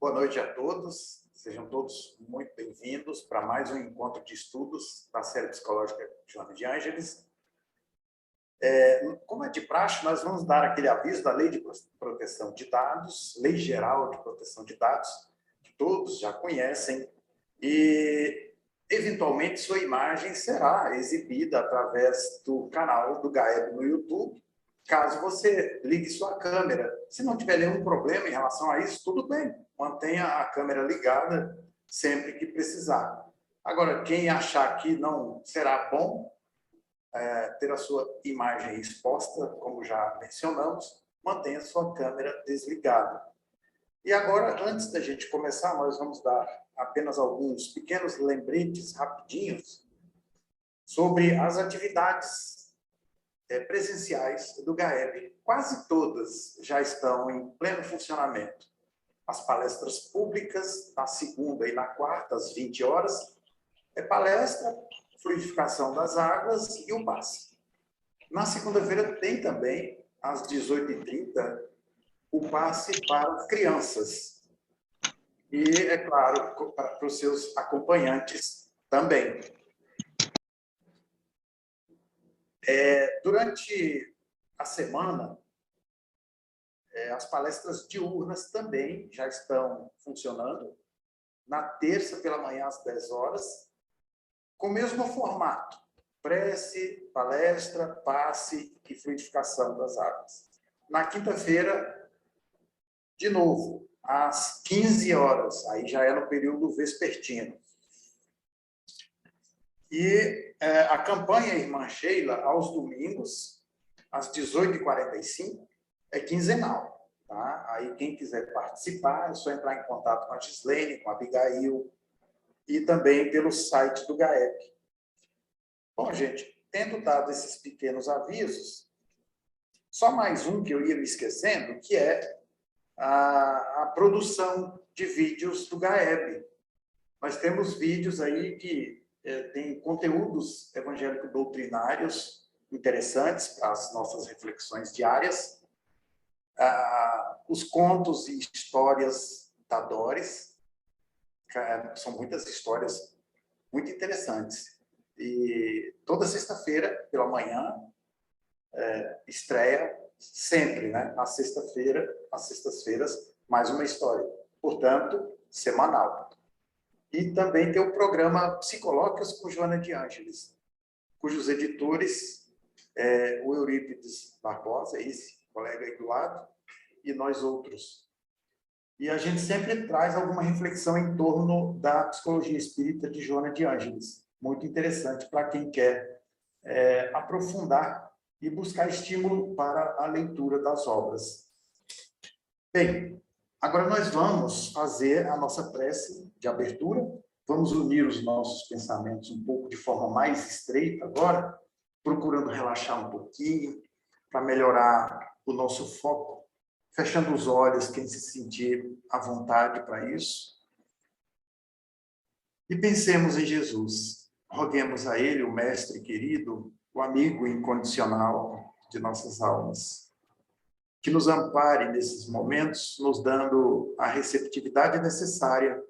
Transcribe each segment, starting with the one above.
Boa noite a todos. Sejam todos muito bem-vindos para mais um encontro de estudos da série psicológica Joana de Ângeles. Como é de praxe, nós vamos dar aquele aviso da Lei de Proteção de Dados, Lei Geral de Proteção de Dados, que todos já conhecem, e, eventualmente, sua imagem será exibida através do canal do GAEB no YouTube, caso você ligue sua câmera. Se não tiver nenhum problema em relação a isso, tudo bem, mantenha a câmera ligada sempre que precisar. Agora, quem achar que não será bom ter a sua imagem exposta, como já mencionamos, mantenha sua câmera desligada. E agora, antes da gente começar, nós vamos dar apenas alguns pequenos lembretes rapidinhos sobre as atividades presenciais do GAEB. Quase todas já estão em pleno funcionamento. As palestras públicas, na segunda e na quarta, às 20 horas, palestra, fluidificação das águas e o passe. Na segunda-feira tem também, às 18h30, o passe para as crianças. E, é claro, para os seus acompanhantes também. Durante a semana, as palestras diurnas também já estão funcionando. Na terça, pela manhã, às 10 horas, com o mesmo formato: prece, palestra, passe e fluidificação das águas. Na quinta-feira, de novo, às 15 horas, aí já é no período vespertino. E a campanha Irmã Sheila, aos domingos, às 18h45, é quinzenal. Tá? Aí, quem quiser participar, é só entrar em contato com a Gislene, com a Abigail, e também pelo site do GAEP. Bom, gente, tendo dado esses pequenos avisos, só mais um que eu ia me esquecendo, que é a produção de vídeos do GAEB. Nós temos vídeos aí que têm conteúdos evangélico-doutrinários interessantes para as nossas reflexões diárias, os contos e histórias da Doris, são muitas histórias muito interessantes. E toda sexta-feira, pela manhã, estreia sempre, né? Na sexta-feira, às sextas-feiras, mais uma história. Portanto, semanal. E também tem o programa Psicológicas com Joana de Ângeles, cujos editores o Eurípides Barbosa, esse colega aí do lado, e nós outros. E a gente sempre traz alguma reflexão em torno da psicologia espírita de Joana de Ângeles. Muito interessante para quem quer aprofundar e buscar estímulo para a leitura das obras. Bem, agora nós vamos fazer a nossa prece de abertura. Vamos unir os nossos pensamentos um pouco de forma mais estreita agora, procurando relaxar um pouquinho, para melhorar o nosso foco, fechando os olhos, quem se sentir à vontade para isso. E pensemos em Jesus. Roguemos a Ele, o Mestre querido, o amigo incondicional de nossas almas, que nos ampare nesses momentos, nos dando a receptividade necessária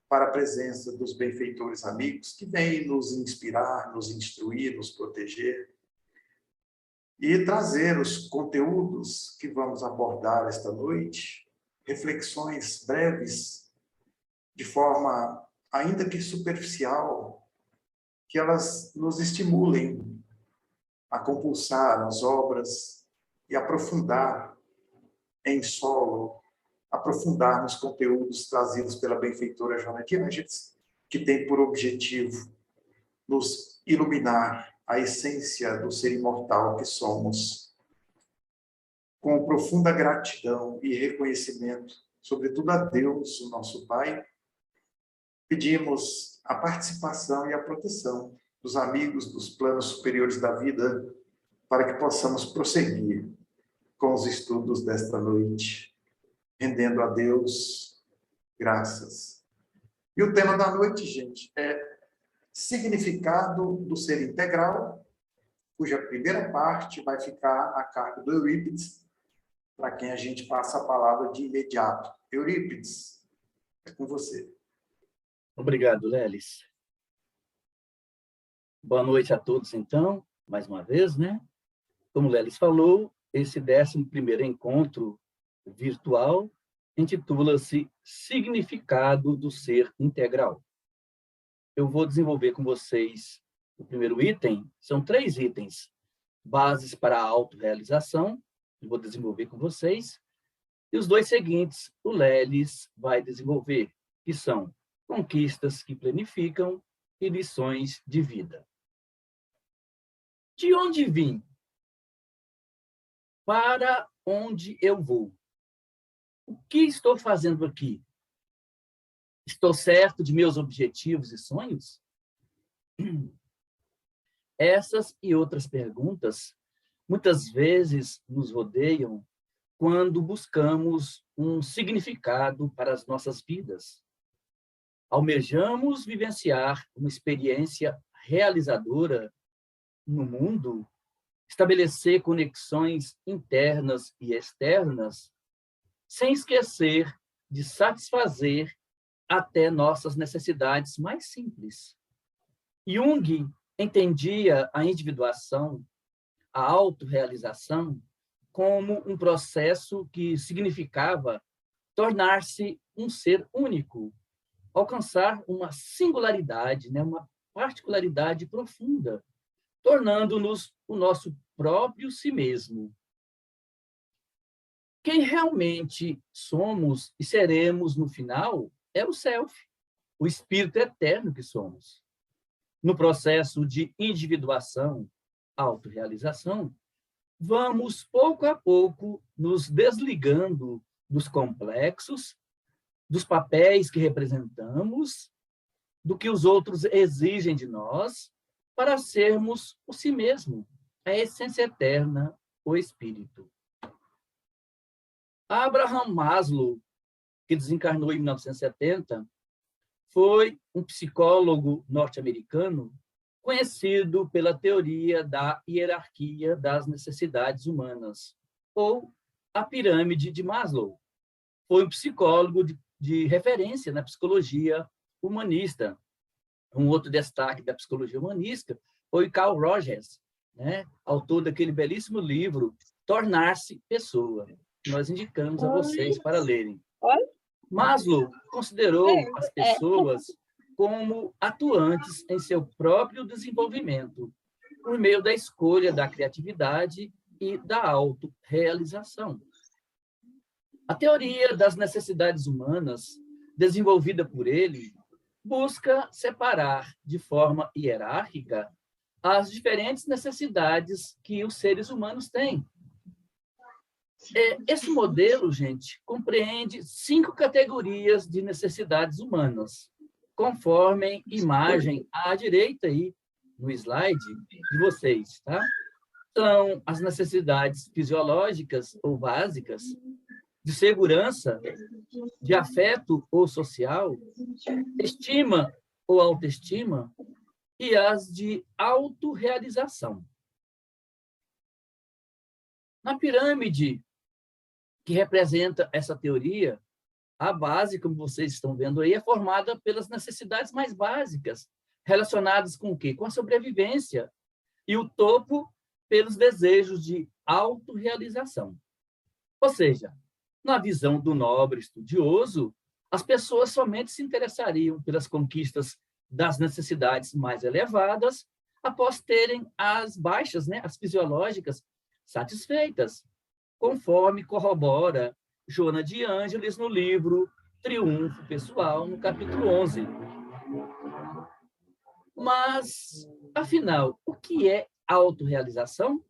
para a presença dos benfeitores amigos que vêm nos inspirar, nos instruir, nos proteger e trazer os conteúdos que vamos abordar esta noite, reflexões breves, de forma ainda que superficial, que elas nos estimulem a compulsar as obras e aprofundar em solo, aprofundar nos conteúdos trazidos pela benfeitora Joana de Ângeles, que tem por objetivo nos iluminar a essência do ser imortal que somos. Com profunda gratidão e reconhecimento, sobretudo a Deus, o nosso Pai, pedimos a participação e a proteção dos amigos dos planos superiores da vida, para que possamos prosseguir com os estudos desta noite, rendendo a Deus graças. E o tema da noite, gente, é significado do ser integral, cuja primeira parte vai ficar a cargo do Eurípides, para quem a gente passa a palavra de imediato. Eurípides, É com você. Obrigado, Lelis. Boa noite a todos, então, mais uma vez, né? Como o Lelis falou, esse 11º encontro virtual intitula-se Significado do Ser Integral. Eu vou desenvolver com vocês o primeiro item, são 3 itens, bases para a autorrealização, eu vou desenvolver com vocês, e os 2 seguintes, o Lelis vai desenvolver, que são conquistas que planificam e lições de vida. De onde vim? Para onde eu vou? O que estou fazendo aqui? Estou certo de meus objetivos e sonhos? Essas e outras perguntas muitas vezes nos rodeiam quando buscamos um significado para as nossas vidas. Almejamos vivenciar uma experiência realizadora no mundo, estabelecer conexões internas e externas, sem esquecer de satisfazer até nossas necessidades mais simples. Jung entendia a individuação, a autorrealização, como um processo que significava tornar-se um ser único, alcançar uma singularidade, né, uma particularidade profunda, tornando-nos o nosso próprio si mesmo. Quem realmente somos e seremos no final é o self, o espírito eterno que somos. No processo de individuação, autorrealização, vamos, pouco a pouco, nos desligando dos complexos, dos papéis que representamos, do que os outros exigem de nós, para sermos o si mesmo, a essência eterna, o espírito. Abraham Maslow, que desencarnou em 1970, foi um psicólogo norte-americano conhecido pela teoria da hierarquia das necessidades humanas, ou a pirâmide de Maslow. Foi um psicólogo de referência na psicologia humanista. Um outro destaque da psicologia humanista foi Carl Rogers, né? Autor daquele belíssimo livro, Tornar-se Pessoa, que nós indicamos a vocês para lerem. Maslow considerou as pessoas como atuantes em seu próprio desenvolvimento, por meio da escolha da criatividade e da autorrealização. A teoria das necessidades humanas, desenvolvida por ele, busca separar de forma hierárquica as diferentes necessidades que os seres humanos têm. Esse modelo, gente, compreende 5 categorias de necessidades humanas, conforme imagem à direita aí no slide de vocês, tá? São as necessidades fisiológicas ou básicas, de segurança, de afeto ou social, estima ou autoestima, e as de autorrealização. Na pirâmide que representa essa teoria, a base, como vocês estão vendo aí, é formada pelas necessidades mais básicas, relacionadas com o quê? Com a sobrevivência. E o topo, pelos desejos de autorrealização. Ou seja, na visão do nobre estudioso, as pessoas somente se interessariam pelas conquistas das necessidades mais elevadas após terem as baixas, né, as fisiológicas, satisfeitas, conforme corrobora Joana de Ângeles no livro Triunfo Pessoal, no capítulo 11. Mas, afinal, o que é autorrealização?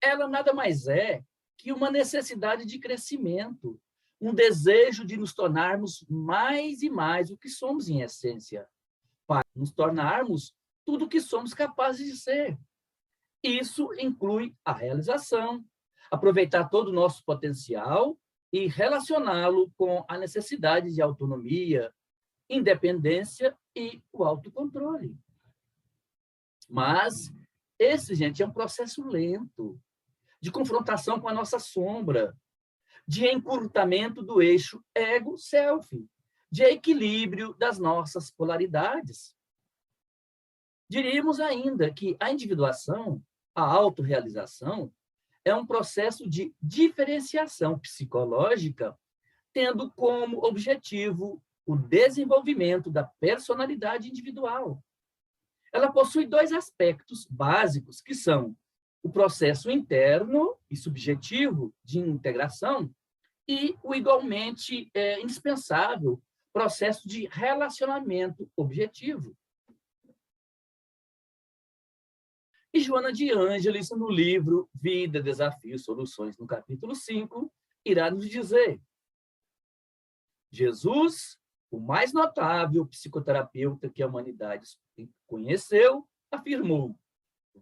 Ela nada mais é que uma necessidade de crescimento, um desejo de nos tornarmos mais e mais o que somos em essência, para nos tornarmos tudo o que somos capazes de ser. Isso inclui a realização, aproveitar todo o nosso potencial e relacioná-lo com a necessidade de autonomia, independência e o autocontrole. Mas esse, gente, é um processo lento, de confrontação com a nossa sombra, de encurtamento do eixo ego-self, de equilíbrio das nossas polaridades. Diríamos ainda que a individuação, a autorrealização, é um processo de diferenciação psicológica, tendo como objetivo o desenvolvimento da personalidade individual. Ela possui dois aspectos básicos, que são o processo interno e subjetivo de integração e o igualmente indispensável processo de relacionamento objetivo. E Joana de Ângelis, no livro Vida, Desafios, Soluções, no capítulo 5, irá nos dizer: Jesus, o mais notável psicoterapeuta que a humanidade conheceu, afirmou: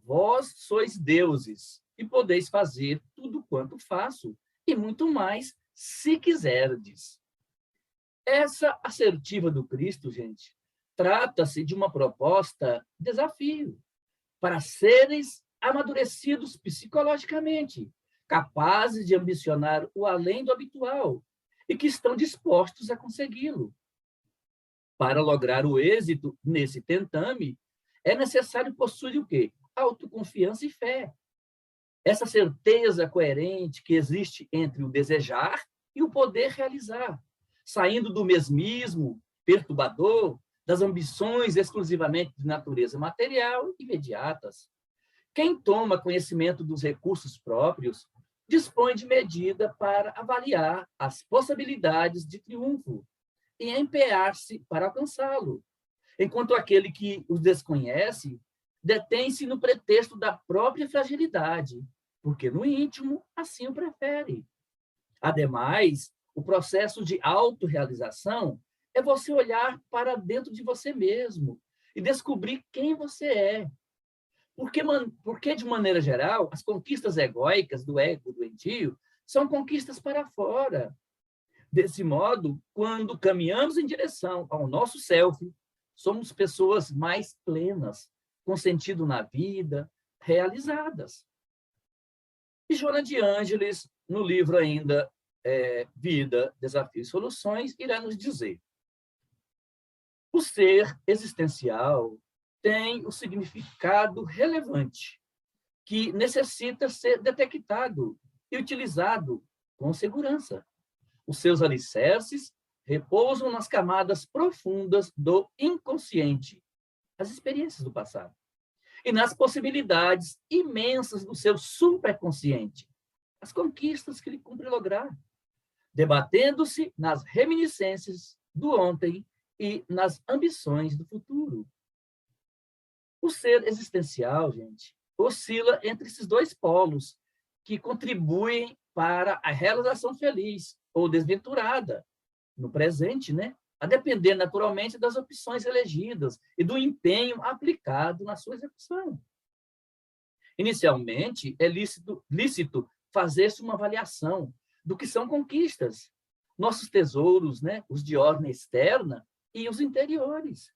vós sois deuses e podeis fazer tudo quanto faço, e muito mais, se quiserdes. Essa assertiva do Cristo, gente, trata-se de uma proposta desafio para seres amadurecidos psicologicamente, capazes de ambicionar o além do habitual e que estão dispostos a consegui-lo. Para lograr o êxito nesse tentame, é necessário possuir o quê? Autoconfiança e fé. Essa certeza coerente que existe entre o desejar e o poder realizar, saindo do mesmismo perturbador, das ambições exclusivamente de natureza material imediatas. Quem toma conhecimento dos recursos próprios dispõe de medida para avaliar as possibilidades de triunfo e empenhar-se para alcançá-lo, enquanto aquele que os desconhece detém-se no pretexto da própria fragilidade, porque no íntimo assim o prefere. Ademais, o processo de autorrealização é você olhar para dentro de você mesmo e descobrir quem você é. Porque, de maneira geral, as conquistas egóicas do ego doentio são conquistas para fora. Desse modo, quando caminhamos em direção ao nosso self, somos pessoas mais plenas, com sentido na vida, realizadas. E Joana de Ângelis, no livro ainda Vida, Desafios e Soluções, irá nos dizer: o ser existencial tem o significado relevante, que necessita ser detectado e utilizado com segurança. Os seus alicerces repousam nas camadas profundas do inconsciente, as experiências do passado, e nas possibilidades imensas do seu superconsciente, as conquistas que ele cumpre lograr, debatendo-se nas reminiscências do ontem e nas ambições do futuro. O ser existencial, gente, oscila entre esses dois polos que contribuem para a realização feliz ou desventurada no presente, né? A depender, naturalmente, das opções elegidas e do empenho aplicado na sua execução. Inicialmente, é lícito fazer-se uma avaliação do que são conquistas, nossos tesouros, né? Os de ordem externa e os interiores.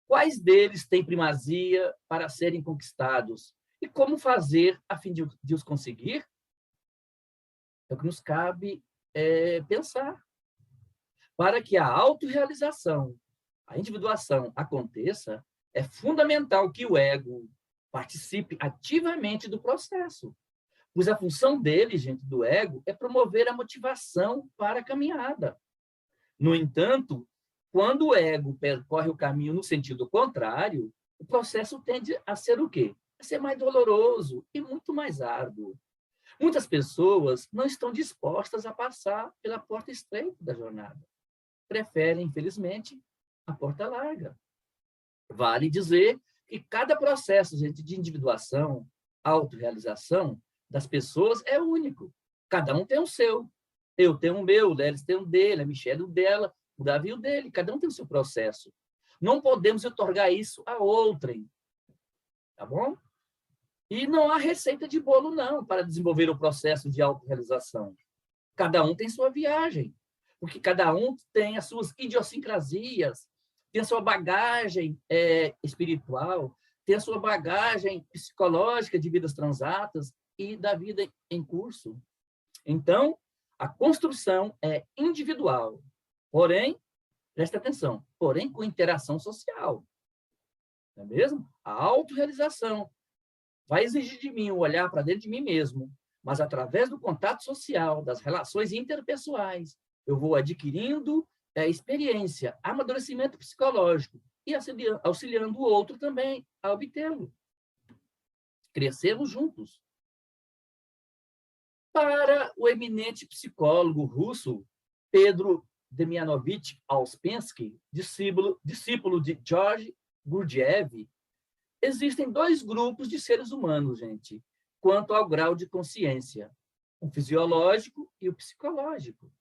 Quais deles têm primazia para serem conquistados? E como fazer a fim de os conseguir? É o que nos cabe pensar. Para que a autorrealização, a individuação aconteça, é fundamental que o ego participe ativamente do processo, pois a função dele, gente, do ego, é promover a motivação para a caminhada. No entanto, quando o ego percorre o caminho no sentido contrário, o processo tende a ser o quê? A ser mais doloroso e muito mais árduo. Muitas pessoas não estão dispostas a passar pela porta estreita da jornada. Preferem, infelizmente, a porta larga. Vale dizer que cada processo, gente, de individuação, autorrealização das pessoas é único. Cada um tem o seu. Eu tenho o meu, o Lelis tem o dele, a Michelle o dela, o Davi o dele. Cada um tem o seu processo. Não podemos otorgar isso a outrem. Tá bom? E não há receita de bolo, não, para desenvolver o processo de autorrealização. Cada um tem sua viagem, porque cada um tem as suas idiosincrasias, tem a sua bagagem espiritual, tem a sua bagagem psicológica de vidas transatas e da vida em curso. Então, a construção é individual, porém, presta atenção, porém com interação social, não é mesmo? A autorrealização vai exigir de mim o olhar para dentro de mim mesmo, mas através do contato social, das relações interpessoais, eu vou adquirindo experiência, amadurecimento psicológico e auxiliando o outro também a obtê-lo. Crescemos juntos. Para o eminente psicólogo russo Pedro Demianovich Ouspensky, discípulo de George Gurdjieff, existem dois grupos de seres humanos, gente, quanto ao grau de consciência, o fisiológico e o psicológico.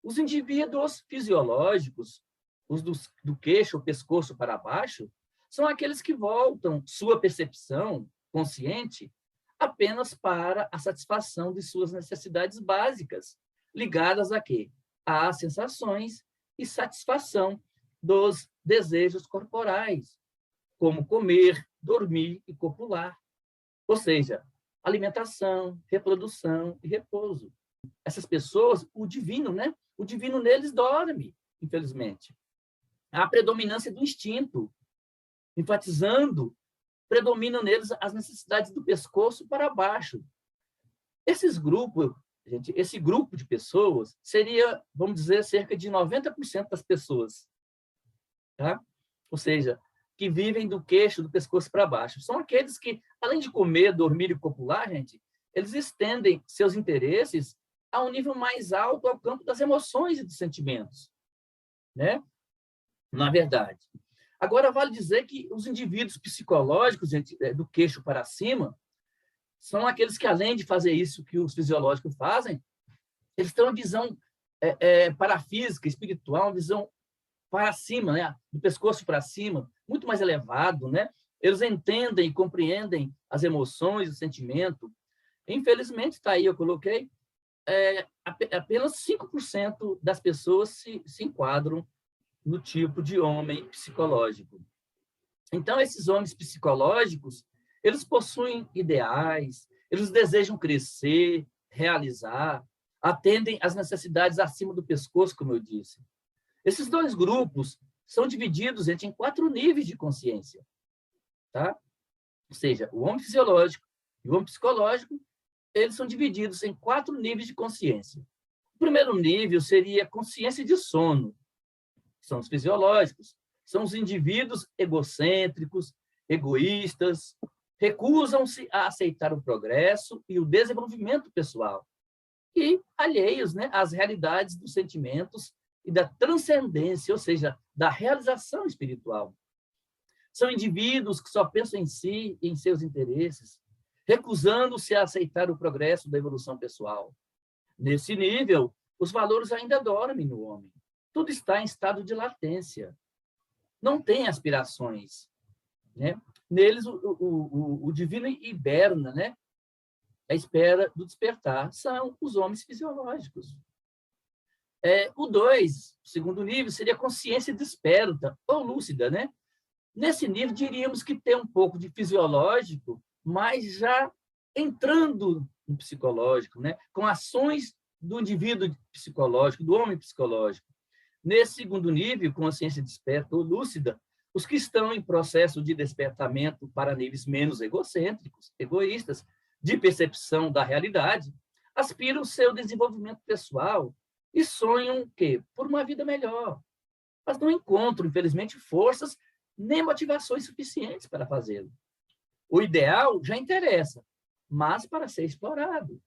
Os indivíduos fisiológicos, os do queixo ou pescoço para baixo, são aqueles que voltam sua percepção consciente apenas para a satisfação de suas necessidades básicas, ligadas a quê? Às sensações e satisfação dos desejos corporais, como comer, dormir e copular. Ou seja, alimentação, reprodução e repouso. Essas pessoas, o divino, né? O divino neles dorme, infelizmente. Há a predominância do instinto, enfatizando, predominam neles as necessidades do pescoço para baixo. Esse grupo de pessoas seria, vamos dizer, cerca de 90% das pessoas, tá? Ou seja, que vivem do queixo, do pescoço para baixo. São aqueles que, além de comer, dormir e copular, gente, eles estendem seus interesses a um nível mais alto ao campo das emoções e dos sentimentos, né? Na verdade. Agora, vale dizer que os indivíduos psicológicos, gente, do queixo para cima, são aqueles que, além de fazer isso que os fisiológicos fazem, eles têm uma visão parafísica, espiritual, uma visão para cima, né? Do pescoço para cima, muito mais elevado, né? Eles entendem e compreendem as emoções, o sentimento. Infelizmente, está aí, eu coloquei, apenas 5% das pessoas se enquadram no tipo de homem psicológico. Então, esses homens psicológicos, eles possuem ideais, eles desejam crescer, realizar, atendem às necessidades acima do pescoço, como eu disse. Esses dois grupos são divididos em 4 níveis de consciência, tá? Ou seja, o homem fisiológico e o homem psicológico, eles são divididos em 4 níveis de consciência. O primeiro nível seria consciência de sono. São os fisiológicos, são os indivíduos egocêntricos, egoístas, recusam-se a aceitar o progresso e o desenvolvimento pessoal e alheios, né, às realidades dos sentimentos e da transcendência, ou seja, da realização espiritual. São indivíduos que só pensam em si e em seus interesses, recusando-se a aceitar o progresso da evolução pessoal. Nesse nível, os valores ainda dormem no homem. Tudo está em estado de latência. Não tem aspirações, né? Neles, o divino hiberna, né? A espera do despertar. São os homens fisiológicos. O 2, o segundo nível, seria consciência desperta, ou lúcida, né? Nesse nível, diríamos que tem um pouco de fisiológico, mas já entrando no psicológico, né? Com ações do indivíduo psicológico, do homem psicológico. Nesse segundo nível, consciência desperta ou lúcida, os que estão em processo de despertamento para níveis menos egocêntricos, egoístas, de percepção da realidade, aspiram o seu desenvolvimento pessoal e sonham que por uma vida melhor, mas não encontram, infelizmente, forças nem motivações suficientes para fazê-lo. O ideal já interessa, mas para ser explorado.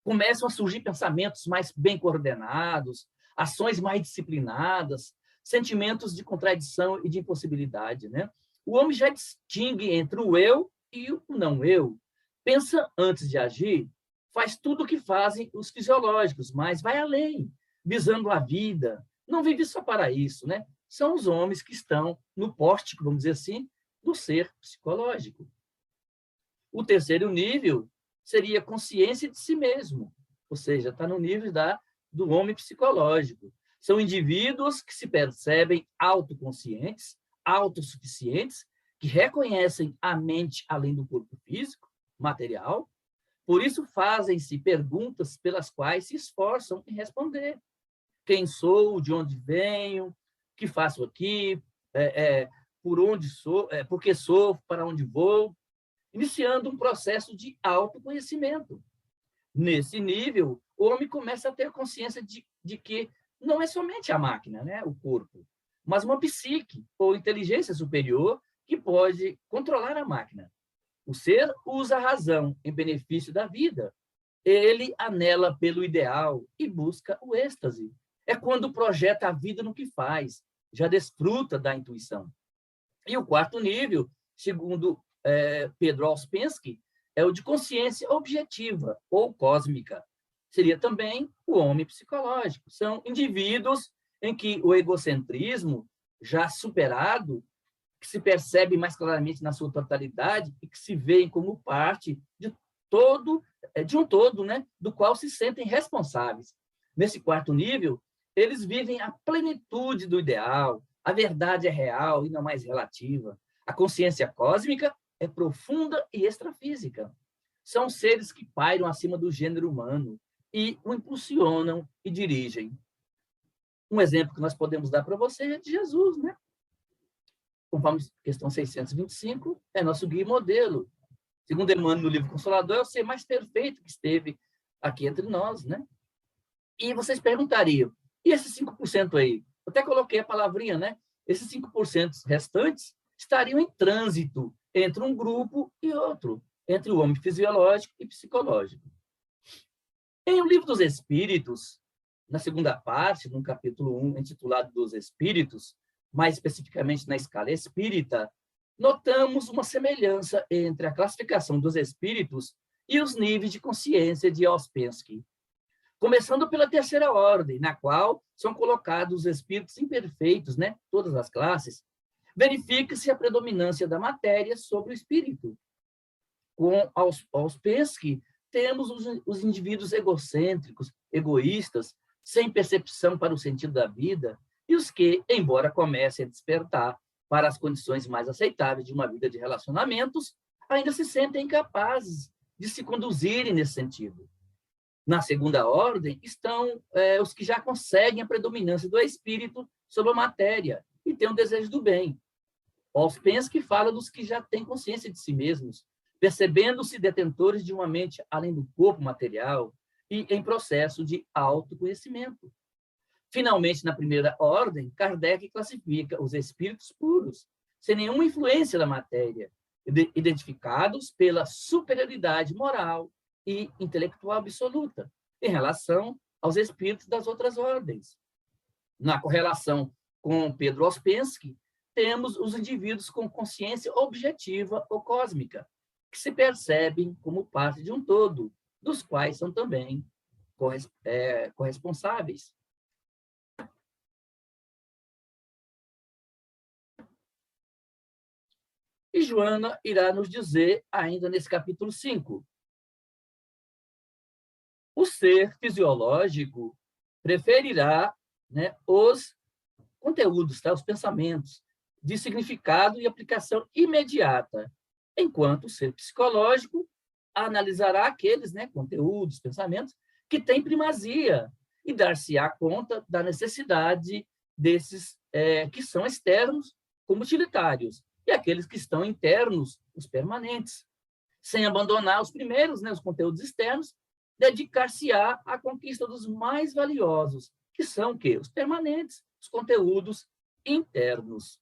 Começam a surgir pensamentos mais bem coordenados, ações mais disciplinadas, sentimentos de contradição e de impossibilidade, né? O homem já distingue entre o eu e o não eu. Pensa antes de agir, faz tudo o que fazem os fisiológicos, mas vai além, visando a vida. Não vive só para isso, né? São os homens que estão no pórtico, vamos dizer assim, do ser psicológico. O terceiro nível seria consciência de si mesmo, ou seja, está no nível do homem psicológico. São indivíduos que se percebem autoconscientes, autossuficientes, que reconhecem a mente além do corpo físico, material, por isso fazem-se perguntas pelas quais se esforçam em responder. quem sou, de onde venho, o que faço aqui, por onde sou, por que sou, para onde vou, iniciando um processo de autoconhecimento. Nesse nível, o homem começa a ter consciência de que não é somente a máquina, né, o corpo, mas uma psique ou inteligência superior que pode controlar a máquina. O ser usa a razão em benefício da vida. Ele anela pelo ideal e busca o êxtase. É quando projeta a vida no que faz, já desfruta da intuição. E o quarto nível, segundo Pedro Ouspensky, é o de consciência objetiva ou cósmica. Seria também o homem psicológico. São indivíduos em que o egocentrismo, já superado, que se percebe mais claramente na sua totalidade e que se veem como parte de um todo, né, do qual se sentem responsáveis. Nesse quarto nível, eles vivem a plenitude do ideal, a verdade é real e não mais relativa. A consciência cósmica é profunda e extrafísica. São seres que pairam acima do gênero humano e o impulsionam e dirigem. Um exemplo que nós podemos dar para você é de Jesus, né? Conforme questão 625, é nosso guia e modelo. Segundo Emmanuel, no livro Consolador, é o ser mais perfeito que esteve aqui entre nós, né? E vocês perguntariam, e esses 5% aí? Eu até coloquei a palavrinha, né? Esses 5% restantes estariam em trânsito entre um grupo e outro, entre o homem fisiológico e psicológico. Em O Livro dos Espíritos, na segunda parte, no capítulo 1, intitulado Dos Espíritos, mais especificamente na escala espírita, notamos uma semelhança entre a classificação dos espíritos e os níveis de consciência de Ouspensky. Começando pela terceira ordem, na qual são colocados os espíritos imperfeitos, né? Todas as classes, verifica-se a predominância da matéria sobre o espírito. Com Ouspensky, temos os indivíduos egocêntricos, egoístas, sem percepção para o sentido da vida, e os que, embora comecem a despertar para as condições mais aceitáveis de uma vida de relacionamentos, ainda se sentem incapazes de se conduzirem nesse sentido. Na segunda ordem estão os que já conseguem a predominância do espírito sobre a matéria e têm um desejo do bem. Ouspensky fala dos que já têm consciência de si mesmos, percebendo-se detentores de uma mente além do corpo material e em processo de autoconhecimento. Finalmente, na primeira ordem, Kardec classifica os espíritos puros, sem nenhuma influência da matéria, identificados pela superioridade moral e intelectual absoluta, em relação aos espíritos das outras ordens. Na correlação com Pedro Ouspensky, temos os indivíduos com consciência objetiva ou cósmica, que se percebem como parte de um todo, dos quais são também corresponsáveis. E Joana irá nos dizer, ainda nesse capítulo 5, o ser fisiológico preferirá, né, os conteúdos, tá, os pensamentos, de significado e aplicação imediata, enquanto o ser psicológico analisará aqueles, né, conteúdos, pensamentos, que têm primazia e dar-se-á conta da necessidade desses que são externos como utilitários, e aqueles que estão internos, os permanentes. Sem abandonar os primeiros, né, os conteúdos externos, dedicar-se-á à conquista dos mais valiosos, que são o quê? Os permanentes, os conteúdos internos.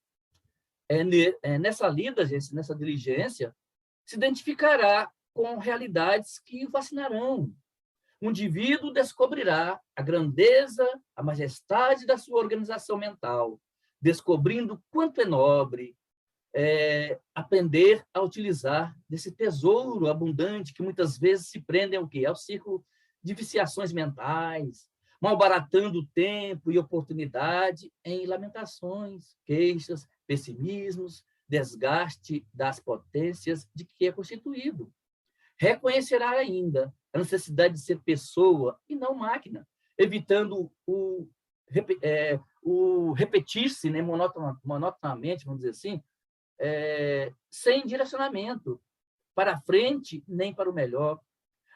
Nessa lida, gente, nessa diligência, se identificará com realidades que o fascinarão. O indivíduo descobrirá a grandeza, a majestade da sua organização mental, descobrindo quanto é nobre aprender a utilizar desse tesouro abundante que muitas vezes se prendem ao quê? Ao círculo de viciações mentais, malbaratando tempo e oportunidade em lamentações, queixas, pessimismos, desgaste das potências de que é constituído. Reconhecerá ainda a necessidade de ser pessoa e não máquina, evitando o repetir-se, né, monotonamente, vamos dizer assim, sem direcionamento para a frente nem para o melhor.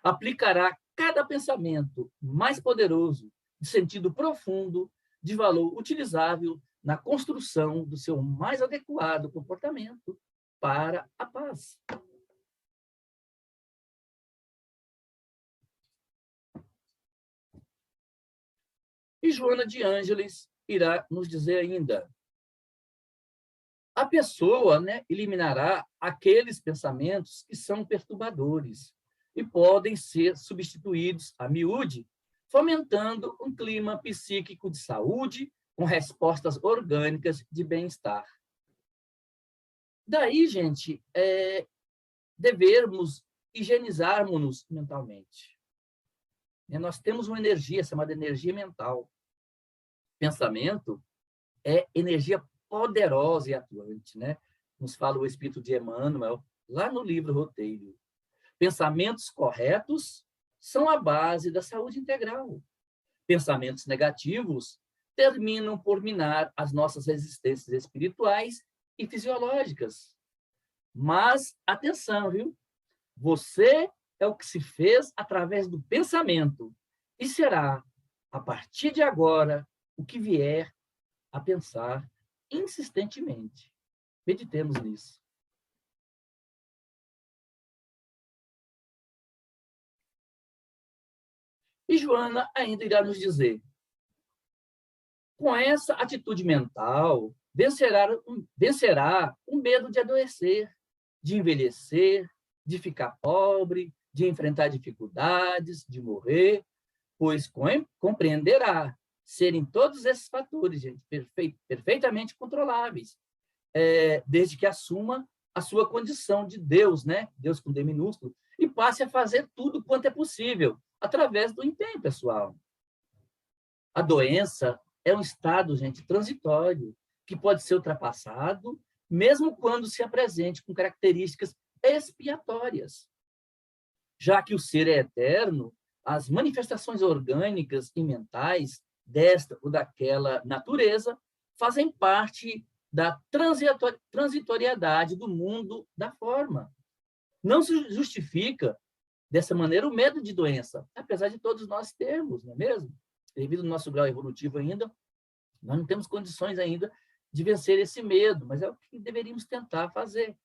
Aplicará cada pensamento mais poderoso, de sentido profundo, de valor utilizável na construção do seu mais adequado comportamento para a paz. E Joana de Ângeles irá nos dizer ainda: a pessoa, né, eliminará aqueles pensamentos que são perturbadores e podem ser substituídos a miúde, fomentando um clima psíquico de saúde com respostas orgânicas de bem-estar. Daí, gente, devermos higienizarmos-nos mentalmente. Nós temos uma energia chamada energia mental. Pensamento é energia poderosa e atuante, né? Nos fala o Espírito de Emmanuel, lá no livro Roteiro. Pensamentos corretos são a base da saúde integral. Pensamentos negativos terminam por minar as nossas resistências espirituais e fisiológicas. Mas, atenção, viu? Você é o que se fez através do pensamento e será, a partir de agora, o que vier a pensar insistentemente. Meditemos nisso. E Joana ainda irá nos dizer: com essa atitude mental, vencerá o medo de adoecer, de envelhecer, de ficar pobre, de enfrentar dificuldades, de morrer, pois compreenderá serem todos esses fatores, gente, perfeitamente controláveis, desde que assuma a sua condição de Deus, né? Deus com D minúsculo, e passe a fazer tudo quanto é possível, através do empenho pessoal. A doença é um estado, gente, transitório, que pode ser ultrapassado, mesmo quando se apresente com características expiatórias. Já que o ser é eterno, as manifestações orgânicas e mentais desta ou daquela natureza fazem parte da transitoriedade do mundo da forma. Não se justifica, dessa maneira, o medo de doença, apesar de todos nós termos, não é mesmo? Devido ao nosso grau evolutivo ainda, nós não temos condições ainda de vencer esse medo, mas é o que deveríamos tentar fazer.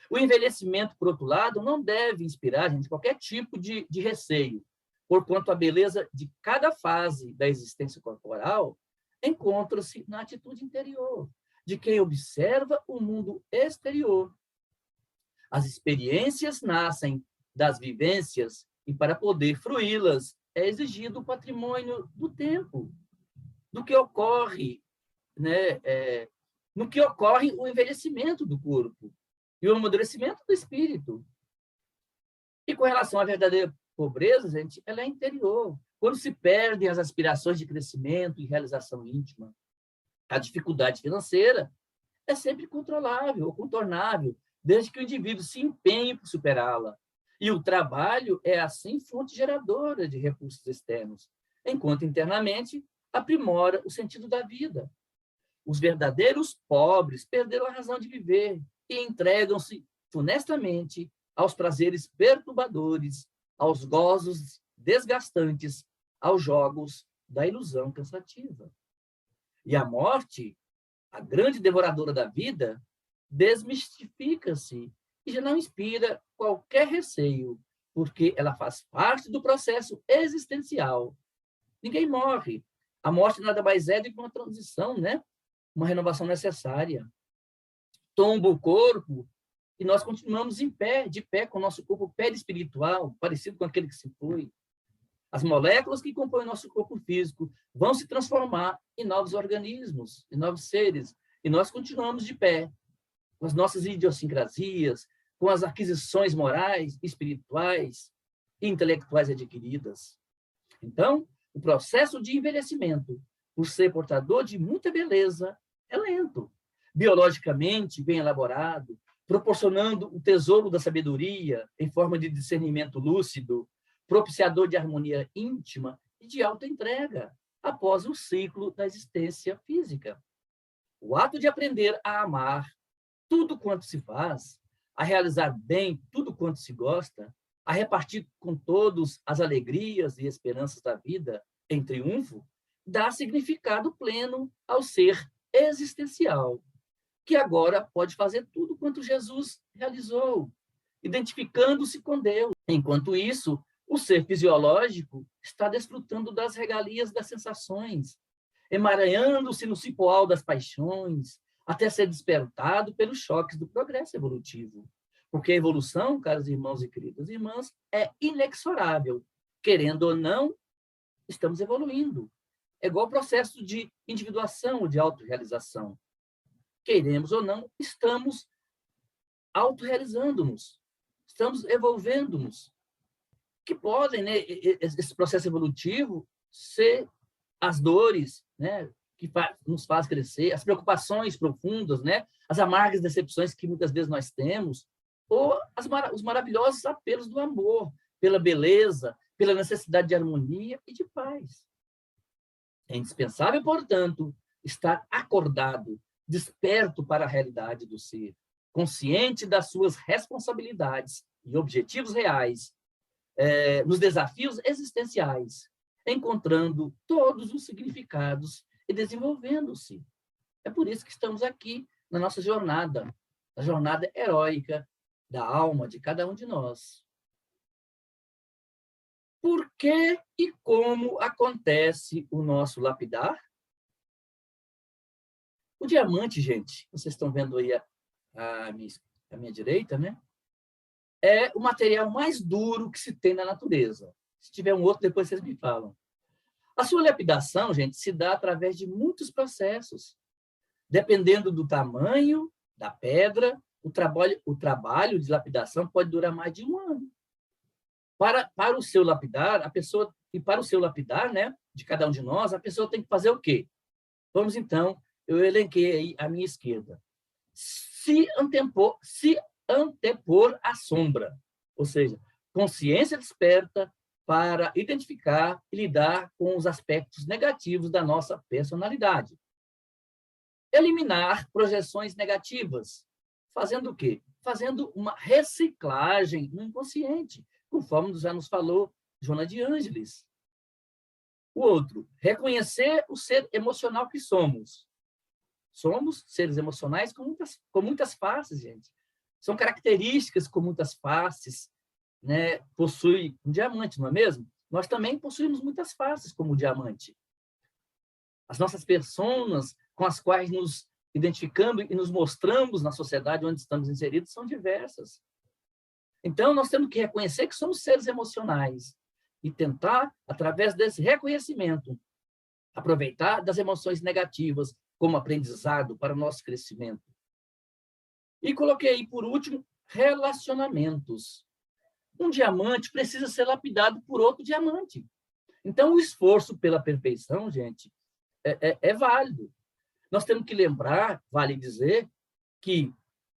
O envelhecimento, por outro lado, não deve inspirar, gente, qualquer tipo de receio, porquanto a beleza de cada fase da existência corporal encontra-se na atitude interior, de quem observa o mundo exterior. As experiências nascem das vivências e, para poder fruí-las, é exigido o patrimônio do tempo, do que ocorre, né? No que ocorre o envelhecimento do corpo e o amadurecimento do espírito. E com relação à verdadeira pobreza, gente, ela é interior. Quando se perdem as aspirações de crescimento e realização íntima, a dificuldade financeira é sempre controlável ou contornável, desde que o indivíduo se empenhe por superá-la. E o trabalho é, assim, fonte geradora de recursos externos, enquanto internamente aprimora o sentido da vida. Os verdadeiros pobres perderam a razão de viver e entregam-se funestamente aos prazeres perturbadores, aos gozos desgastantes, aos jogos da ilusão cansativa. E a morte, a grande devoradora da vida, desmistifica-se e já não inspira qualquer receio, porque ela faz parte do processo existencial. Ninguém morre. A morte nada mais é do que uma transição, né? Uma renovação necessária. Tomba o corpo e nós continuamos em pé, de pé, com o nosso corpo perispiritual, parecido com aquele que se foi. As moléculas que compõem o nosso corpo físico vão se transformar em novos organismos, em novos seres, e nós continuamos de pé, com as nossas idiosincrasias, com as aquisições morais, espirituais e intelectuais adquiridas. Então, o processo de envelhecimento, por ser portador de muita beleza, é lento, biologicamente bem elaborado, proporcionando o tesouro da sabedoria em forma de discernimento lúcido, propiciador de harmonia íntima e de autoentrega após o ciclo da existência física. O ato de aprender a amar tudo quanto se faz, a realizar bem tudo quanto se gosta, a repartir com todos as alegrias e esperanças da vida, em triunfo, dá significado pleno ao ser existencial, que agora pode fazer tudo quanto Jesus realizou, identificando-se com Deus. Enquanto isso, o ser fisiológico está desfrutando das regalias das sensações, emaranhando-se no cipoal das paixões, até ser despertado pelos choques do progresso evolutivo. Porque a evolução, caros irmãos e queridas irmãs, é inexorável. Querendo ou não, estamos evoluindo. É igual o processo de individuação ou de autorrealização. Queremos ou não, estamos autorrealizando-nos, estamos evolvendo-nos. Que podem, né, esse processo evolutivo, ser as dores, né, que nos faz crescer, as preocupações profundas, né, as amargas decepções que muitas vezes nós temos, ou os maravilhosos apelos do amor, pela beleza, pela necessidade de harmonia e de paz. É indispensável, portanto, estar acordado, desperto para a realidade do ser, consciente das suas responsabilidades e objetivos reais, nos desafios existenciais, encontrando todos os significados e desenvolvendo-se. É por isso que estamos aqui na nossa jornada, a jornada heróica da alma de cada um de nós. Por que e como acontece o nosso lapidar? O diamante, gente, vocês estão vendo aí à minha direita, né? É o material mais duro que se tem na natureza. Se tiver um outro, depois vocês me falam. A sua lapidação, gente, se dá através de muitos processos. Dependendo do tamanho da pedra, o trabalho de lapidação pode durar mais de 1 ano. Para o seu lapidar, para o seu lapidar, né, de cada um de nós, a pessoa tem que fazer o quê? Vamos, então, eu elenquei aí à minha esquerda. Se antepor à sombra, ou seja, consciência desperta para identificar e lidar com os aspectos negativos da nossa personalidade. Eliminar projeções negativas. Fazendo o quê? Fazendo uma reciclagem no inconsciente, conforme já nos falou Joana de Ângeles. O outro, reconhecer o ser emocional que somos. Somos seres emocionais com muitas faces, gente. São características com muitas faces, né? Possui um diamante, não é mesmo? Nós também possuímos muitas faces como o diamante. As nossas personas com as quais nos identificamos e nos mostramos na sociedade onde estamos inseridos são diversas. Então, nós temos que reconhecer que somos seres emocionais e tentar, através desse reconhecimento, aproveitar das emoções negativas como aprendizado para o nosso crescimento. E coloquei, por último, relacionamentos. Um diamante precisa ser lapidado por outro diamante. Então, o esforço pela perfeição, gente, é válido. Nós temos que lembrar, vale dizer, que,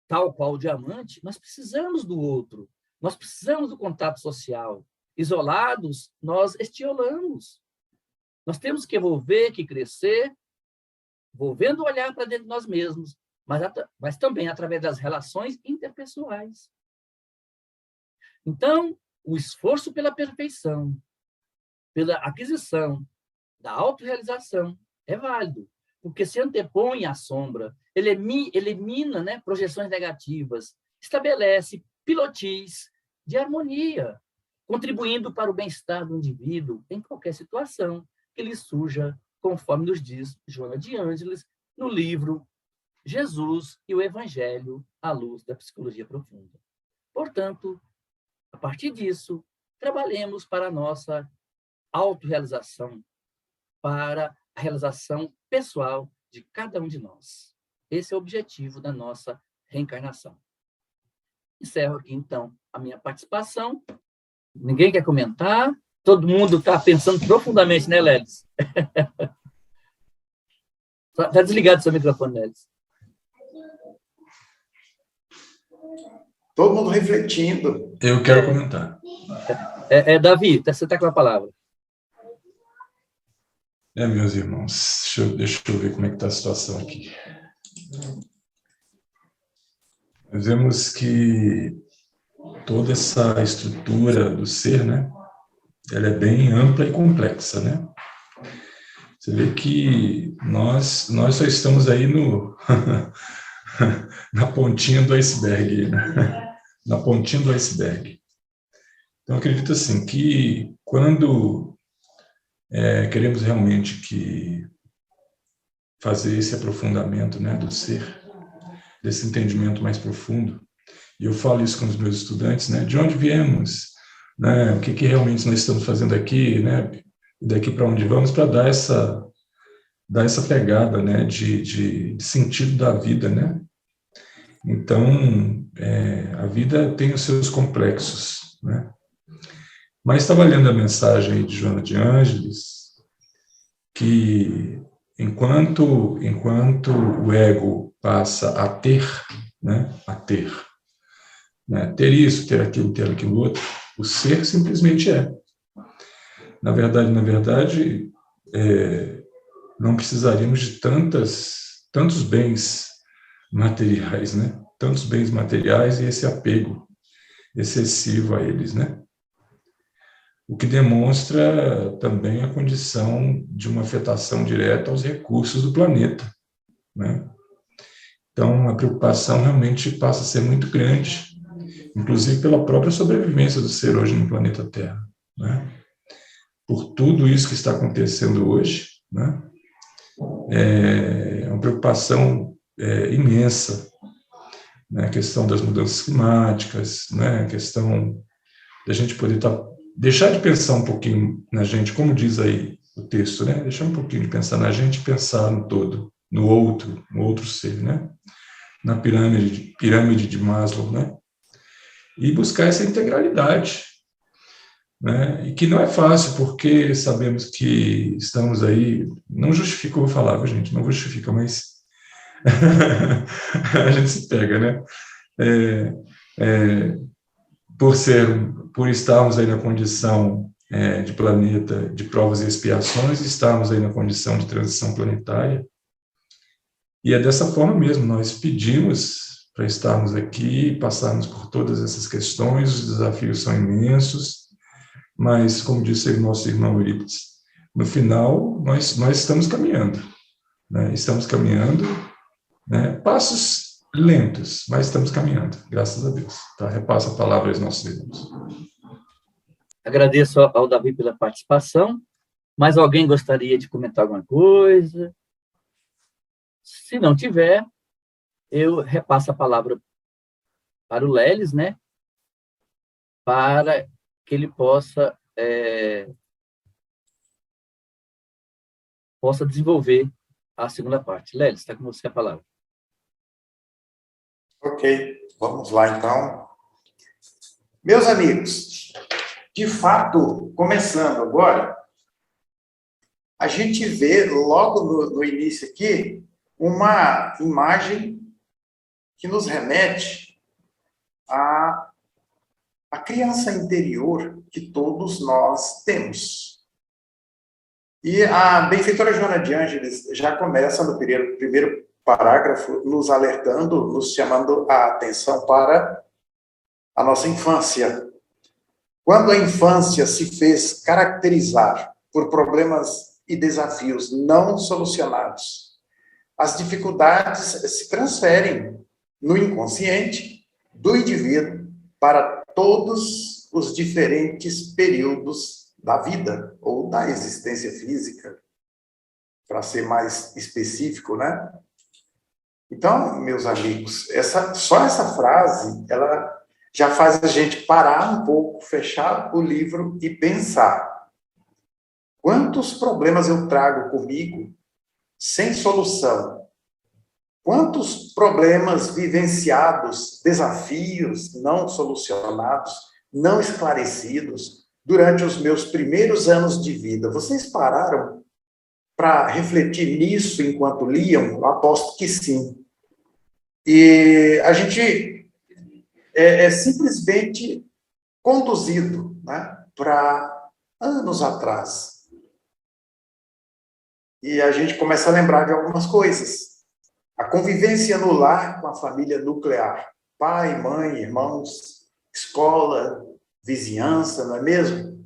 tal qual o diamante, nós precisamos do outro. Nós precisamos do contato social. Isolados, nós estiolamos. Nós temos que evolver, que crescer, volvendo o olhar para dentro de nós mesmos, mas também através das relações interpessoais. Então, o esforço pela perfeição, pela aquisição da autorrealização é válido, porque se antepõe à sombra, elimina, né, projeções negativas, estabelece pilotis de harmonia, contribuindo para o bem-estar do indivíduo em qualquer situação que lhe surja, conforme nos diz Joana de Ângeles, no livro Jesus e o Evangelho à luz da psicologia profunda. Portanto, a partir disso, trabalhemos para a nossa autorrealização, para a realização pessoal de cada um de nós. Esse é o objetivo da nossa reencarnação. Encerro aqui, então, a minha participação. Ninguém quer comentar? Todo mundo está pensando profundamente, né, Lelis? Está desligado seu microfone, Lelis. Todo mundo refletindo. Eu quero comentar. Davi, você está com a palavra. Meus irmãos, deixa eu ver como é que está a situação aqui. Nós vemos que toda essa estrutura do ser, né, ela é bem ampla e complexa, né? Você vê que nós só estamos aí no na pontinha do iceberg, né? Na pontinha do iceberg. Então, eu acredito assim que quando queremos realmente fazer esse aprofundamento, né, do ser, desse entendimento mais profundo, e eu falo isso com os meus estudantes, né, de onde viemos, né, o que realmente nós estamos fazendo aqui, né, daqui para onde vamos, para dar essa pegada, né, de sentido da vida, né. Então, a vida tem os seus complexos, né. Mas estava lendo a mensagem aí de Joana de Ângeles, que enquanto o ego passa a ter, né, ter isso, ter aquilo outro, o ser simplesmente é. Na verdade, não precisaríamos de tantos bens materiais, né? Tantos bens materiais e esse apego excessivo a eles, né? O que demonstra também a condição de uma afetação direta aos recursos do planeta, né? Então, a preocupação realmente passa a ser muito grande, inclusive pela própria sobrevivência do ser hoje no planeta Terra, né? Por tudo isso que está acontecendo hoje, né? É uma preocupação imensa, né? A questão das mudanças climáticas, né? A questão da gente poder deixar de pensar um pouquinho na gente, como diz aí o texto, né? Deixar um pouquinho de pensar na gente e pensar no todo, no outro ser, né? Na pirâmide de Maslow, né? E buscar essa integralidade, né? E que não é fácil, porque sabemos que estamos aí, não justifica o que eu vou falar, gente, não justifica, mas a gente se pega, né? Por estarmos aí na condição de planeta de provas e expiações, estarmos aí na condição de transição planetária, e é dessa forma mesmo, nós pedimos para estarmos aqui, passarmos por todas essas questões, os desafios são imensos, mas, como disse o nosso irmão Eurípides, no final, nós estamos caminhando, né? Estamos caminhando, né? Passos lentos, mas estamos caminhando, graças a Deus. Tá? Repasso a palavra aos nossos irmãos. Agradeço ao Davi pela participação. Mais alguém gostaria de comentar alguma coisa? Se não tiver, eu repasso a palavra para o Lelis, né? Para que ele possa desenvolver a segunda parte. Lelis, está com você a palavra. Ok, vamos lá então. Meus amigos, de fato, começando agora, a gente vê logo no início aqui uma imagem que nos remete à criança interior que todos nós temos. E a benfeitora Joana de Ângeles já começa no primeiro parágrafo nos alertando, nos chamando a atenção para a nossa infância. Quando a infância se fez caracterizar por problemas e desafios não solucionados, as dificuldades se transferem no inconsciente do indivíduo para todos os diferentes períodos da vida ou da existência física, para ser mais específico, né? Então, meus amigos, só essa frase, ela já faz a gente parar um pouco, fechar o livro e pensar. Quantos problemas eu trago comigo sem solução? Quantos problemas vivenciados, desafios não solucionados, não esclarecidos durante os meus primeiros anos de vida? Vocês pararam para refletir nisso enquanto liam? Eu aposto que sim. E a gente é simplesmente conduzido, né, para anos atrás. E a gente começa a lembrar de algumas coisas. A convivência no lar com a família nuclear. Pai, mãe, irmãos, escola, vizinhança, não é mesmo?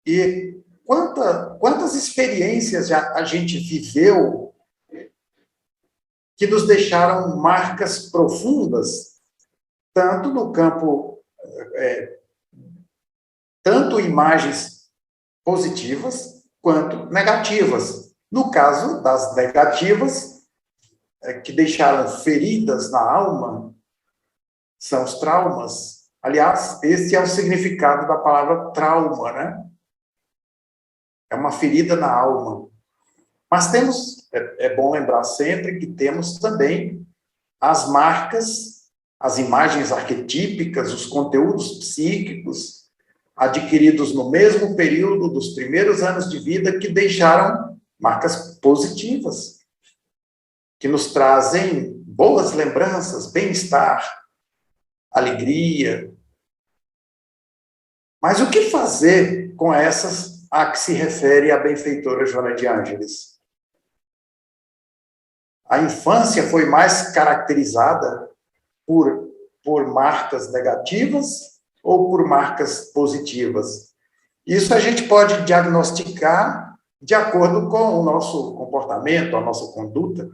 E quantas experiências a gente viveu que nos deixaram marcas profundas, tanto no campo, tanto imagens positivas quanto negativas. No caso das negativas, que deixaram feridas na alma, são os traumas. Aliás, esse é o significado da palavra trauma, né? É uma ferida na alma. Mas temos, é bom lembrar sempre que temos também as marcas, as imagens arquetípicas, os conteúdos psíquicos adquiridos no mesmo período dos primeiros anos de vida que deixaram marcas positivas, que nos trazem boas lembranças, bem-estar, alegria. Mas o que fazer com essas a que se refere a benfeitora Joana de Ângeles? A infância foi mais caracterizada por marcas negativas ou por marcas positivas? Isso a gente pode diagnosticar de acordo com o nosso comportamento, a nossa conduta.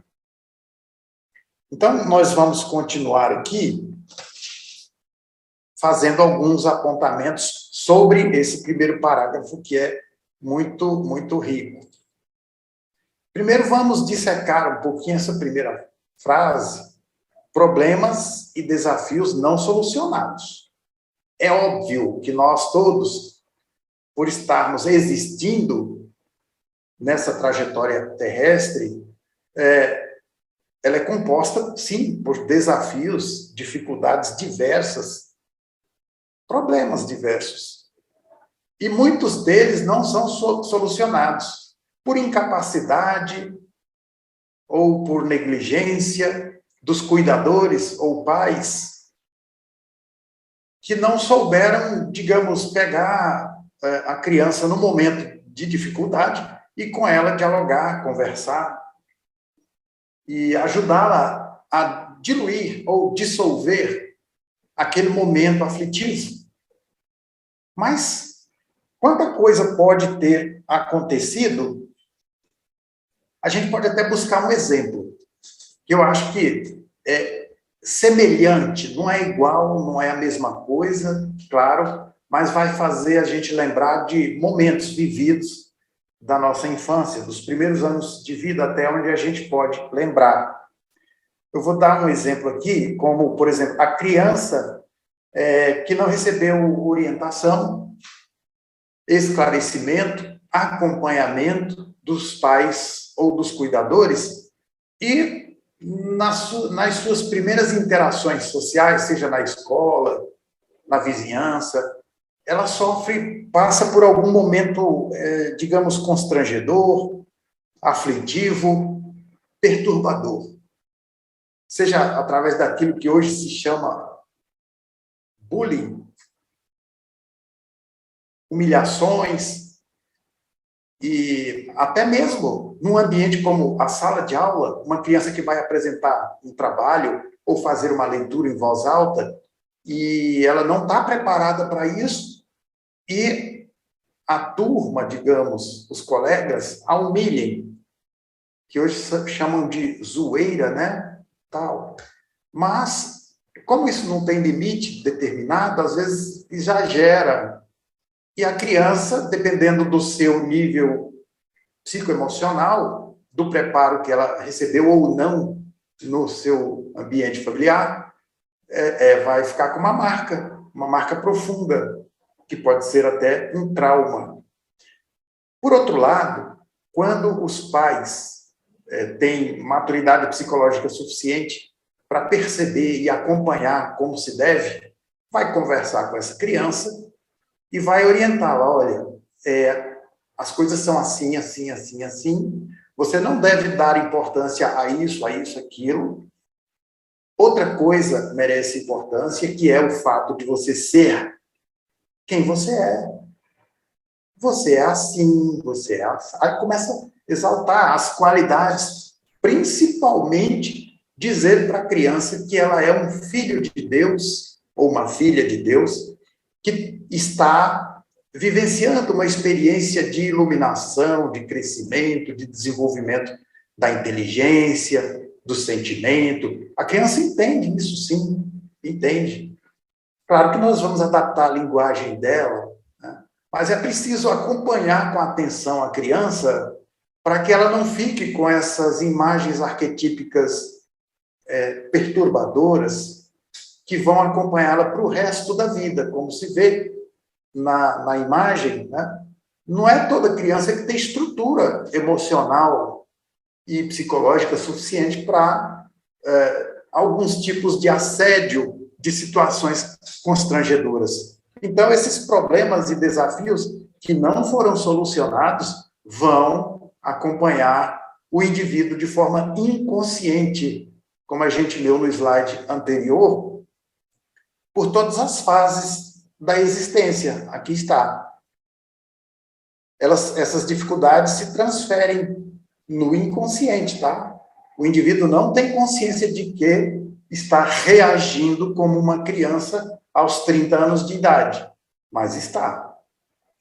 Então, nós vamos continuar aqui fazendo alguns apontamentos sobre esse primeiro parágrafo, que é muito, muito rico. Primeiro, vamos dissecar um pouquinho essa primeira frase: problemas e desafios não solucionados. É óbvio que nós todos, por estarmos existindo nessa trajetória terrestre, ela é composta, sim, por desafios, dificuldades diversas, problemas diversos. E muitos deles não são solucionados por incapacidade ou por negligência dos cuidadores ou pais que não souberam, digamos, pegar a criança no momento de dificuldade e com ela dialogar, conversar e ajudá-la a diluir ou dissolver aquele momento aflitivo. Mas quanta coisa pode ter acontecido? A gente pode até buscar um exemplo, que eu acho que é semelhante, não é igual, não é a mesma coisa, claro, mas vai fazer a gente lembrar de momentos vividos da nossa infância, dos primeiros anos de vida até onde a gente pode lembrar. Eu vou dar um exemplo aqui, como, por exemplo, a criança que não recebeu orientação, esclarecimento, acompanhamento dos pais ou dos cuidadores e nas suas primeiras interações sociais, seja na escola, na vizinhança, ela passa por algum momento, digamos, constrangedor, aflitivo, perturbador. Seja através daquilo que hoje se chama bullying, humilhações, e até mesmo num ambiente como a sala de aula, uma criança que vai apresentar um trabalho ou fazer uma leitura em voz alta, e ela não está preparada para isso, e a turma, digamos, os colegas, a humilhem, que hoje chamam de zoeira, né? Tal. Mas, como isso não tem limite determinado, às vezes exagera. E a criança, dependendo do seu nível psicoemocional, do preparo que ela recebeu ou não no seu ambiente familiar, vai ficar com uma marca profunda, que pode ser até um trauma. Por outro lado, quando os pais têm maturidade psicológica suficiente para perceber e acompanhar como se deve, vai conversar com essa criança e vai orientá-la: olha, as coisas são assim, assim, assim, assim, você não deve dar importância a isso, aquilo. Outra coisa merece importância, que é o fato de você ser quem você é. Você é assim, você é assim. Aí começa a exaltar as qualidades, principalmente dizer para a criança que ela é um filho de Deus, ou uma filha de Deus, que está vivenciando uma experiência de iluminação, de crescimento, de desenvolvimento da inteligência, do sentimento. A criança entende isso, sim, entende. Claro que nós vamos adaptar a linguagem dela, né? Mas é preciso acompanhar com atenção a criança para que ela não fique com essas imagens arquetípicas perturbadoras que vão acompanhá-la para o resto da vida, como se vê na imagem, né? Não é toda criança que tem estrutura emocional e psicológica suficiente para alguns tipos de assédio, de situações constrangedoras. Então, esses problemas e desafios que não foram solucionados vão acompanhar o indivíduo de forma inconsciente, como a gente leu no slide anterior, por todas as fases da existência. Aqui está. Essas dificuldades se transferem no inconsciente, tá? O indivíduo não tem consciência de que está reagindo como uma criança aos 30 anos de idade, mas está.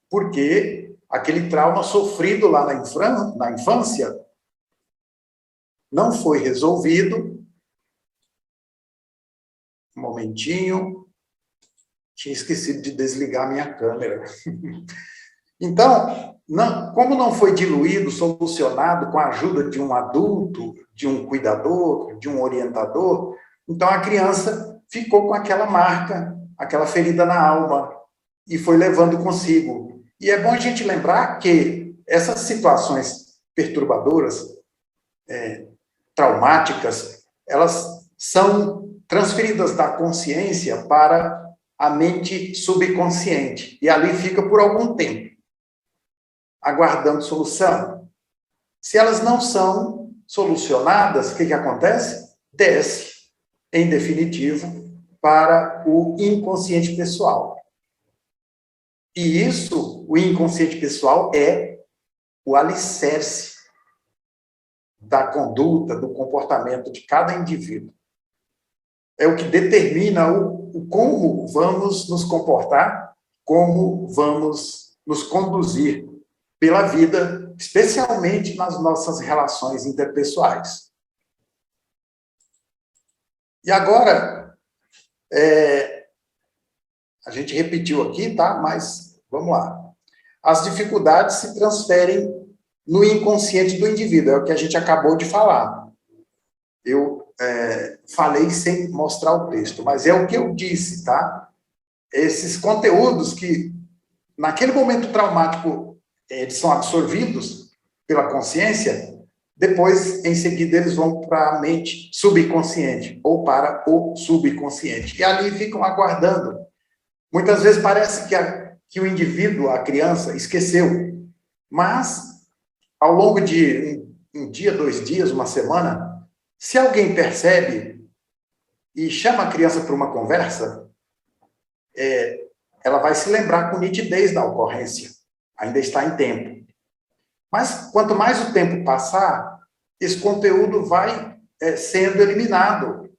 Porque aquele trauma sofrido lá na infância não foi resolvido. Um momentinho. Tinha esquecido de desligar minha câmera. Então, como não foi diluído, solucionado com a ajuda de um adulto, de um cuidador, de um orientador, então a criança ficou com aquela marca, aquela ferida na alma, e foi levando consigo. E é bom a gente lembrar que essas situações perturbadoras, traumáticas, elas são transferidas da consciência para a mente subconsciente, e ali fica por algum tempo, aguardando solução. Se elas não são solucionadas, o que acontece? Desce, em definitivo, para o inconsciente pessoal. E isso, o inconsciente pessoal, é o alicerce da conduta, do comportamento de cada indivíduo. É o que determina como vamos nos comportar, como vamos nos conduzir pela vida, especialmente nas nossas relações interpessoais. E agora, a gente repetiu aqui, tá? Mas vamos lá. As dificuldades se transferem no inconsciente do indivíduo, é o que a gente acabou de falar. Eu falei sem mostrar o texto, mas é o que eu disse, tá? Esses conteúdos que, naquele momento traumático, eles são absorvidos pela consciência, depois, em seguida, eles vão para a mente subconsciente, ou para o subconsciente, e ali ficam aguardando. Muitas vezes parece que o indivíduo, a criança, esqueceu, mas, ao longo de um dia, 2 dias, uma semana, se alguém percebe e chama a criança para uma conversa, ela vai se lembrar com nitidez da ocorrência. Ainda está em tempo. Mas, quanto mais o tempo passar, esse conteúdo vai sendo eliminado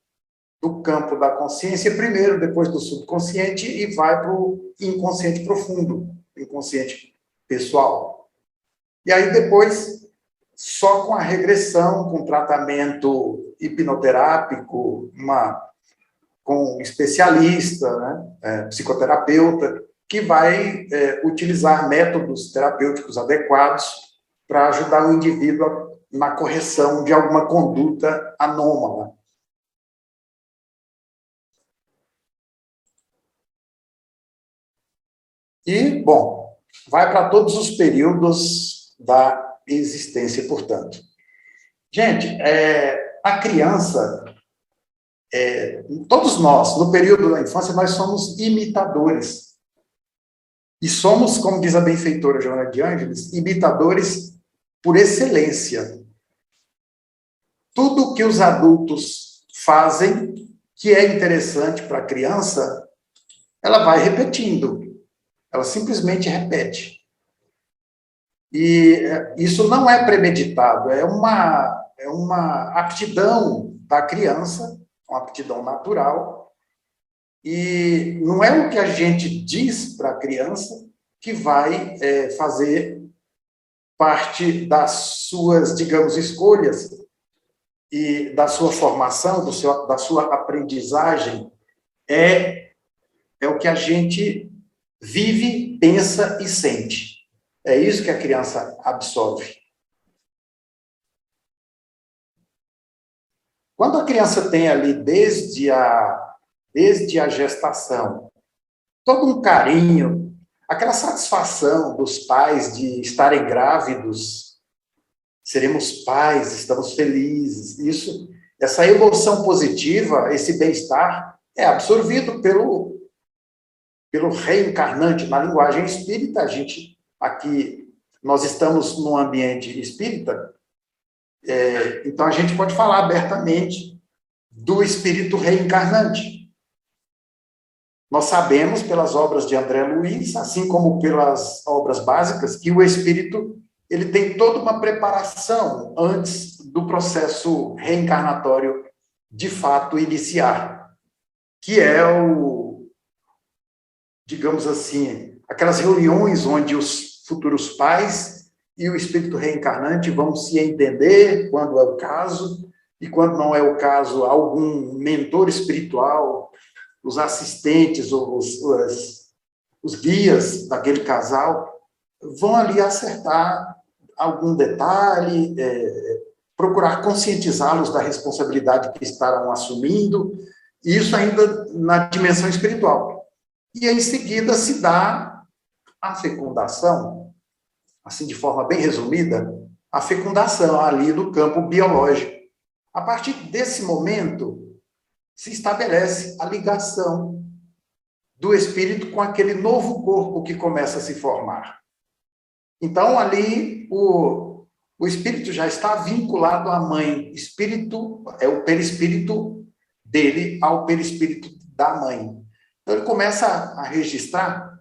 do campo da consciência primeiro, depois do subconsciente, e vai para o inconsciente profundo, inconsciente pessoal. E aí, depois, só com a regressão, com tratamento hipnoterápico, com um especialista, né, psicoterapeuta, que vai utilizar métodos terapêuticos adequados para ajudar o indivíduo na correção de alguma conduta anômala. E, bom, vai para todos os períodos da existência, portanto. Gente, a criança, todos nós, no período da infância, nós somos imitadores. E somos, como diz a benfeitora Joana de Ângeles, imitadores por excelência. Tudo que os adultos fazem, que é interessante para a criança, ela vai repetindo. Ela simplesmente repete. E isso não é premeditado, é uma aptidão da criança, uma aptidão natural, e não é o que a gente diz para a criança que vai fazer parte das suas, digamos, escolhas e da sua formação, da sua aprendizagem, é o que a gente vive, pensa e sente. É isso que a criança absorve. Quando a criança tem ali, desde a gestação, todo um carinho, aquela satisfação dos pais de estarem grávidos, seremos pais, estamos felizes, essa emoção positiva, esse bem-estar, é absorvido pelo reencarnante. Na linguagem espírita, nós estamos num ambiente espírita, então a gente pode falar abertamente do espírito reencarnante. Nós sabemos, pelas obras de André Luiz, assim como pelas obras básicas, que o espírito ele tem toda uma preparação antes do processo reencarnatório de fato iniciar, que é digamos assim, aquelas reuniões onde os futuros pais e o espírito reencarnante vão se entender quando é o caso, e quando não é o caso, algum mentor espiritual, os assistentes, os guias daquele casal, vão ali acertar algum detalhe, procurar conscientizá-los da responsabilidade que estarão assumindo, e isso ainda na dimensão espiritual. E em seguida se dá a fecundação, assim de forma bem resumida, a fecundação ali do campo biológico. A partir desse momento, se estabelece a ligação do espírito com aquele novo corpo que começa a se formar. Então, ali, o espírito já está vinculado à mãe. Espírito é o perispírito dele ao perispírito da mãe. Então, ele começa a registrar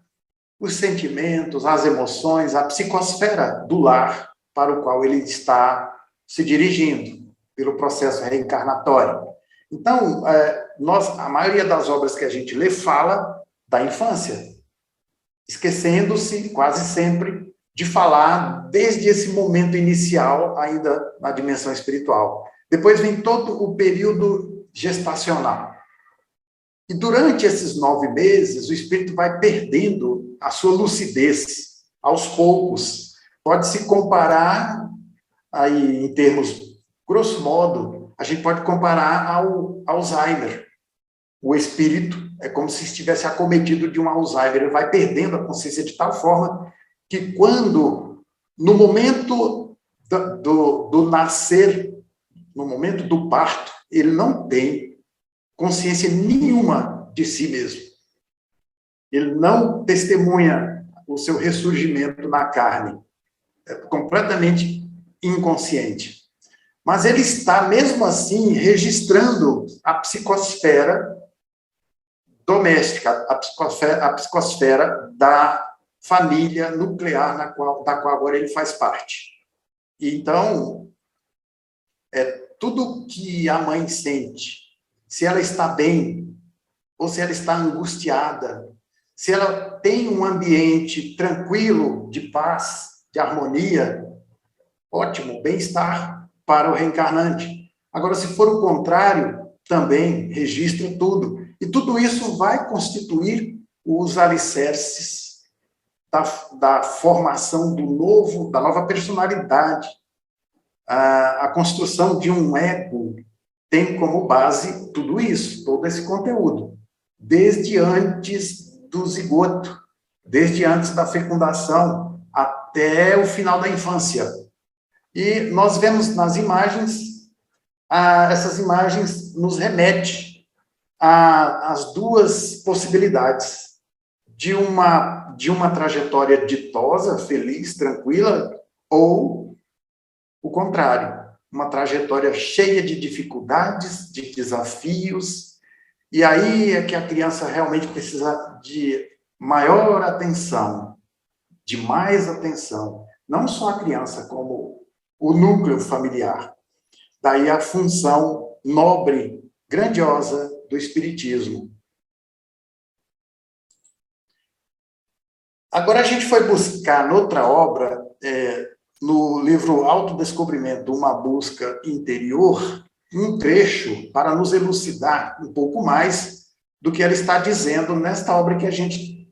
os sentimentos, as emoções, a psicosfera do lar para o qual ele está se dirigindo pelo processo reencarnatório. Então, a maioria das obras que a gente lê fala da infância, esquecendo-se quase sempre de falar desde esse momento inicial, ainda na dimensão espiritual. Depois vem todo o período gestacional. E durante esses 9 meses, o espírito vai perdendo a sua lucidez, aos poucos. Pode-se comparar, aí, em termos grosso modo, a gente pode comparar ao Alzheimer. O espírito é como se estivesse acometido de um Alzheimer, ele vai perdendo a consciência de tal forma que quando, no momento do nascer, no momento do parto, ele não tem consciência nenhuma de si mesmo. Ele não testemunha o seu ressurgimento na carne. É completamente inconsciente. Mas ele está, mesmo assim, registrando a psicosfera doméstica, a psicosfera da família nuclear da qual agora ele faz parte. Então, tudo que a mãe sente, se ela está bem ou se ela está angustiada, se ela tem um ambiente tranquilo, de paz, de harmonia, ótimo, bem-estar para o reencarnante. Agora, se for o contrário, também registra tudo. E tudo isso vai constituir os alicerces da formação da nova personalidade. A construção de um ego tem como base tudo isso, todo esse conteúdo, desde antes do zigoto, desde antes da fecundação até o final da infância. E nós vemos nas imagens, essas imagens nos remetem às duas possibilidades, de uma trajetória ditosa, feliz, tranquila, ou o contrário, uma trajetória cheia de dificuldades, de desafios, e aí é que a criança realmente precisa de maior atenção, de mais atenção, não só a criança, como o núcleo familiar. Daí a função nobre, grandiosa do espiritismo. Agora, a gente foi buscar, noutra obra, no livro Autodescobrimento, uma busca interior, um trecho para nos elucidar um pouco mais do que ela está dizendo nesta obra que a gente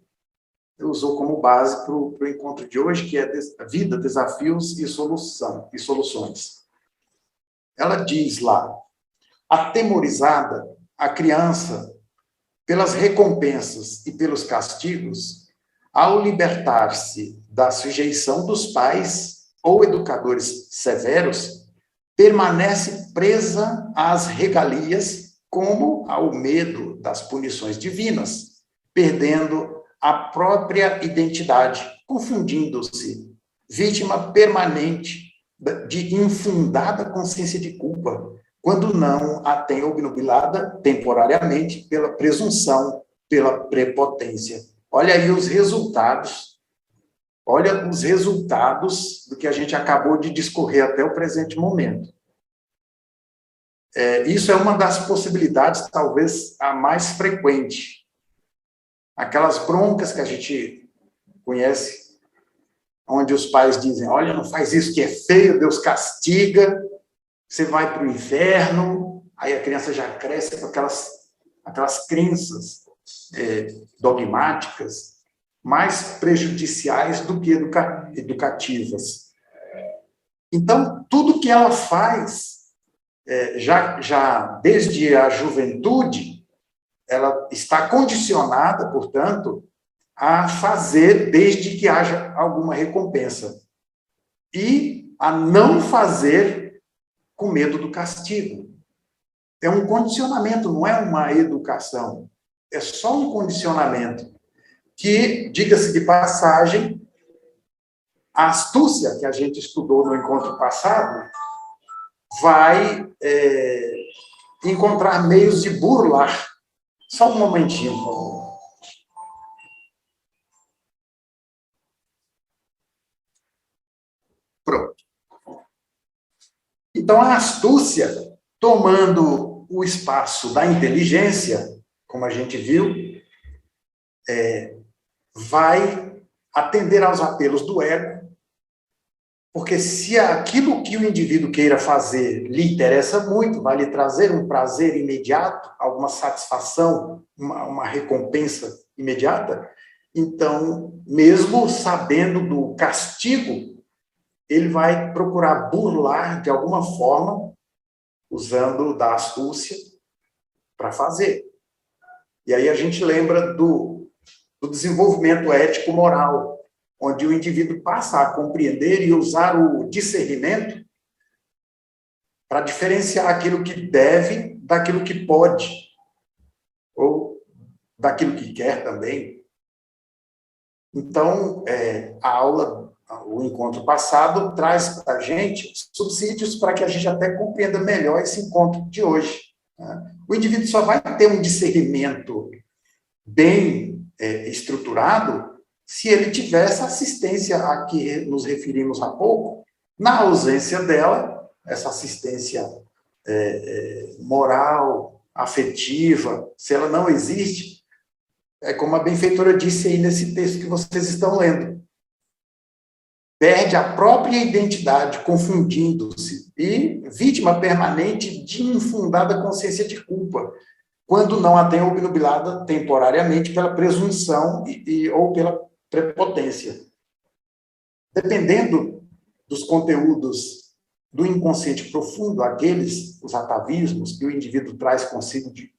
usou como base para o encontro de hoje, que é Vida, Desafios e Soluções. Ela diz lá: atemorizada, a criança, pelas recompensas e pelos castigos, ao libertar-se da sujeição dos pais ou educadores severos, permanece presa às regalias como ao medo das punições divinas, perdendo a própria identidade, confundindo-se, vítima permanente de infundada consciência de culpa, quando não a tem obnubilada temporariamente pela presunção, pela prepotência. Olha aí os resultados, olha os resultados do que a gente acabou de discorrer até o presente momento. Isso é uma das possibilidades, talvez a mais frequente. Aquelas broncas que a gente conhece, onde os pais dizem: olha, não faz isso que é feio, Deus castiga, você vai para o inferno. Aí a criança já cresce com aquelas crenças dogmáticas, mais prejudiciais do que educativas. Então, tudo que ela faz, já desde a juventude, ela está condicionada, portanto, a fazer desde que haja alguma recompensa. E a não fazer com medo do castigo. É um condicionamento, não é uma educação. É só um condicionamento que, diga-se de passagem, a astúcia que a gente estudou no encontro passado vai encontrar meios de burlar. Só um momentinho, por favor. Pronto. Então, a astúcia, tomando o espaço da inteligência, como a gente viu, vai atender aos apelos do ego, porque se aquilo que o indivíduo queira fazer lhe interessa muito, vai lhe trazer um prazer imediato, alguma satisfação, uma recompensa imediata, então, mesmo sabendo do castigo, ele vai procurar burlar de alguma forma, usando da astúcia, para fazer. E aí a gente lembra do desenvolvimento ético-moral, onde o indivíduo passa a compreender e usar o discernimento para diferenciar aquilo que deve daquilo que pode, ou daquilo que quer também. Então, a aula, o encontro passado, traz para a gente subsídios para que a gente até compreenda melhor esse encontro de hoje. O indivíduo só vai ter um discernimento bem estruturado se ele tiver essa assistência a que nos referimos há pouco. Na ausência dela, essa assistência moral, afetiva, se ela não existe, é como a benfeitora disse aí nesse texto que vocês estão lendo. Perde a própria identidade, confundindo-se, e vítima permanente de infundada consciência de culpa, quando não a tem obnubilada temporariamente pela presunção ou pela prepotência. Dependendo dos conteúdos do inconsciente profundo, os atavismos que o indivíduo traz consigo de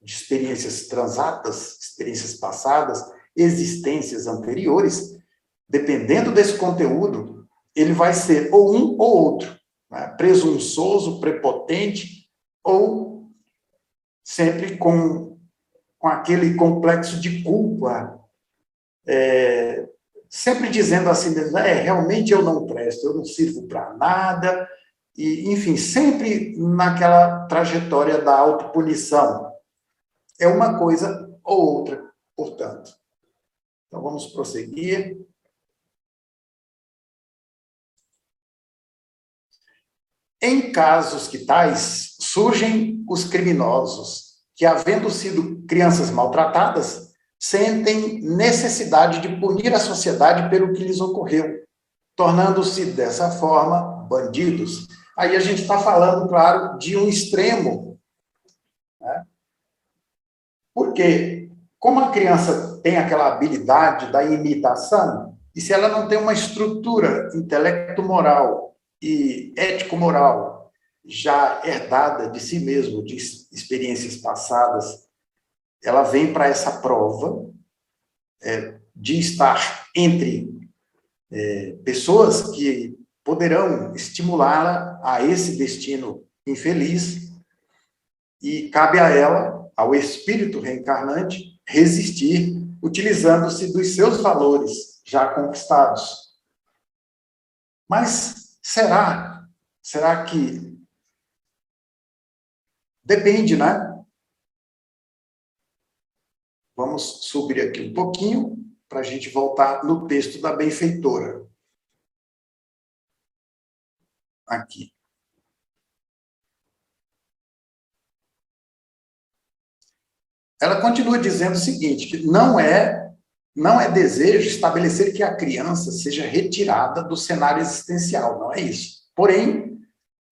experiências transatas, experiências passadas, existências anteriores, dependendo desse conteúdo, ele vai ser ou um ou outro, né? Presunçoso, prepotente, ou sempre com aquele complexo de culpa, sempre dizendo assim mesmo, realmente eu não presto, eu não sirvo para nada, e, enfim, sempre naquela trajetória da autopunição. É uma coisa ou outra, portanto. Então, vamos prosseguir. Em casos que tais, surgem os criminosos, que, havendo sido crianças maltratadas, sentem necessidade de punir a sociedade pelo que lhes ocorreu, tornando-se, dessa forma, bandidos. Aí a gente está falando, claro, de um extremo, né? Porque, como a criança tem aquela habilidade da imitação, e se ela não tem uma estrutura intelecto-moral e ético-moral já herdada de si mesmo, de experiências passadas, ela vem para essa prova de estar entre pessoas que poderão estimulá-la a esse destino infeliz, e cabe a ela, ao espírito reencarnante, resistir, utilizando-se dos seus valores já conquistados. Mas será que depende, né? Vamos subir aqui um pouquinho para a gente voltar no texto da benfeitora. Aqui. Ela continua dizendo o seguinte, que não é desejo estabelecer que a criança seja retirada do cenário existencial, não é isso. Porém,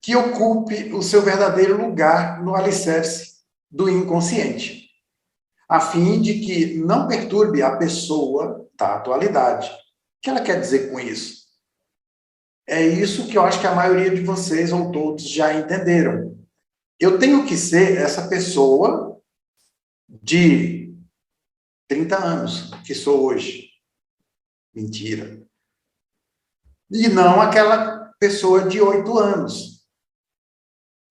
que ocupe o seu verdadeiro lugar no alicerce do inconsciente, a fim de que não perturbe a pessoa da atualidade. O que ela quer dizer com isso? É isso que eu acho que a maioria de vocês, ou todos, já entenderam. Eu tenho que ser essa pessoa de 30 anos, que sou hoje. Mentira. E não aquela pessoa de 8 anos.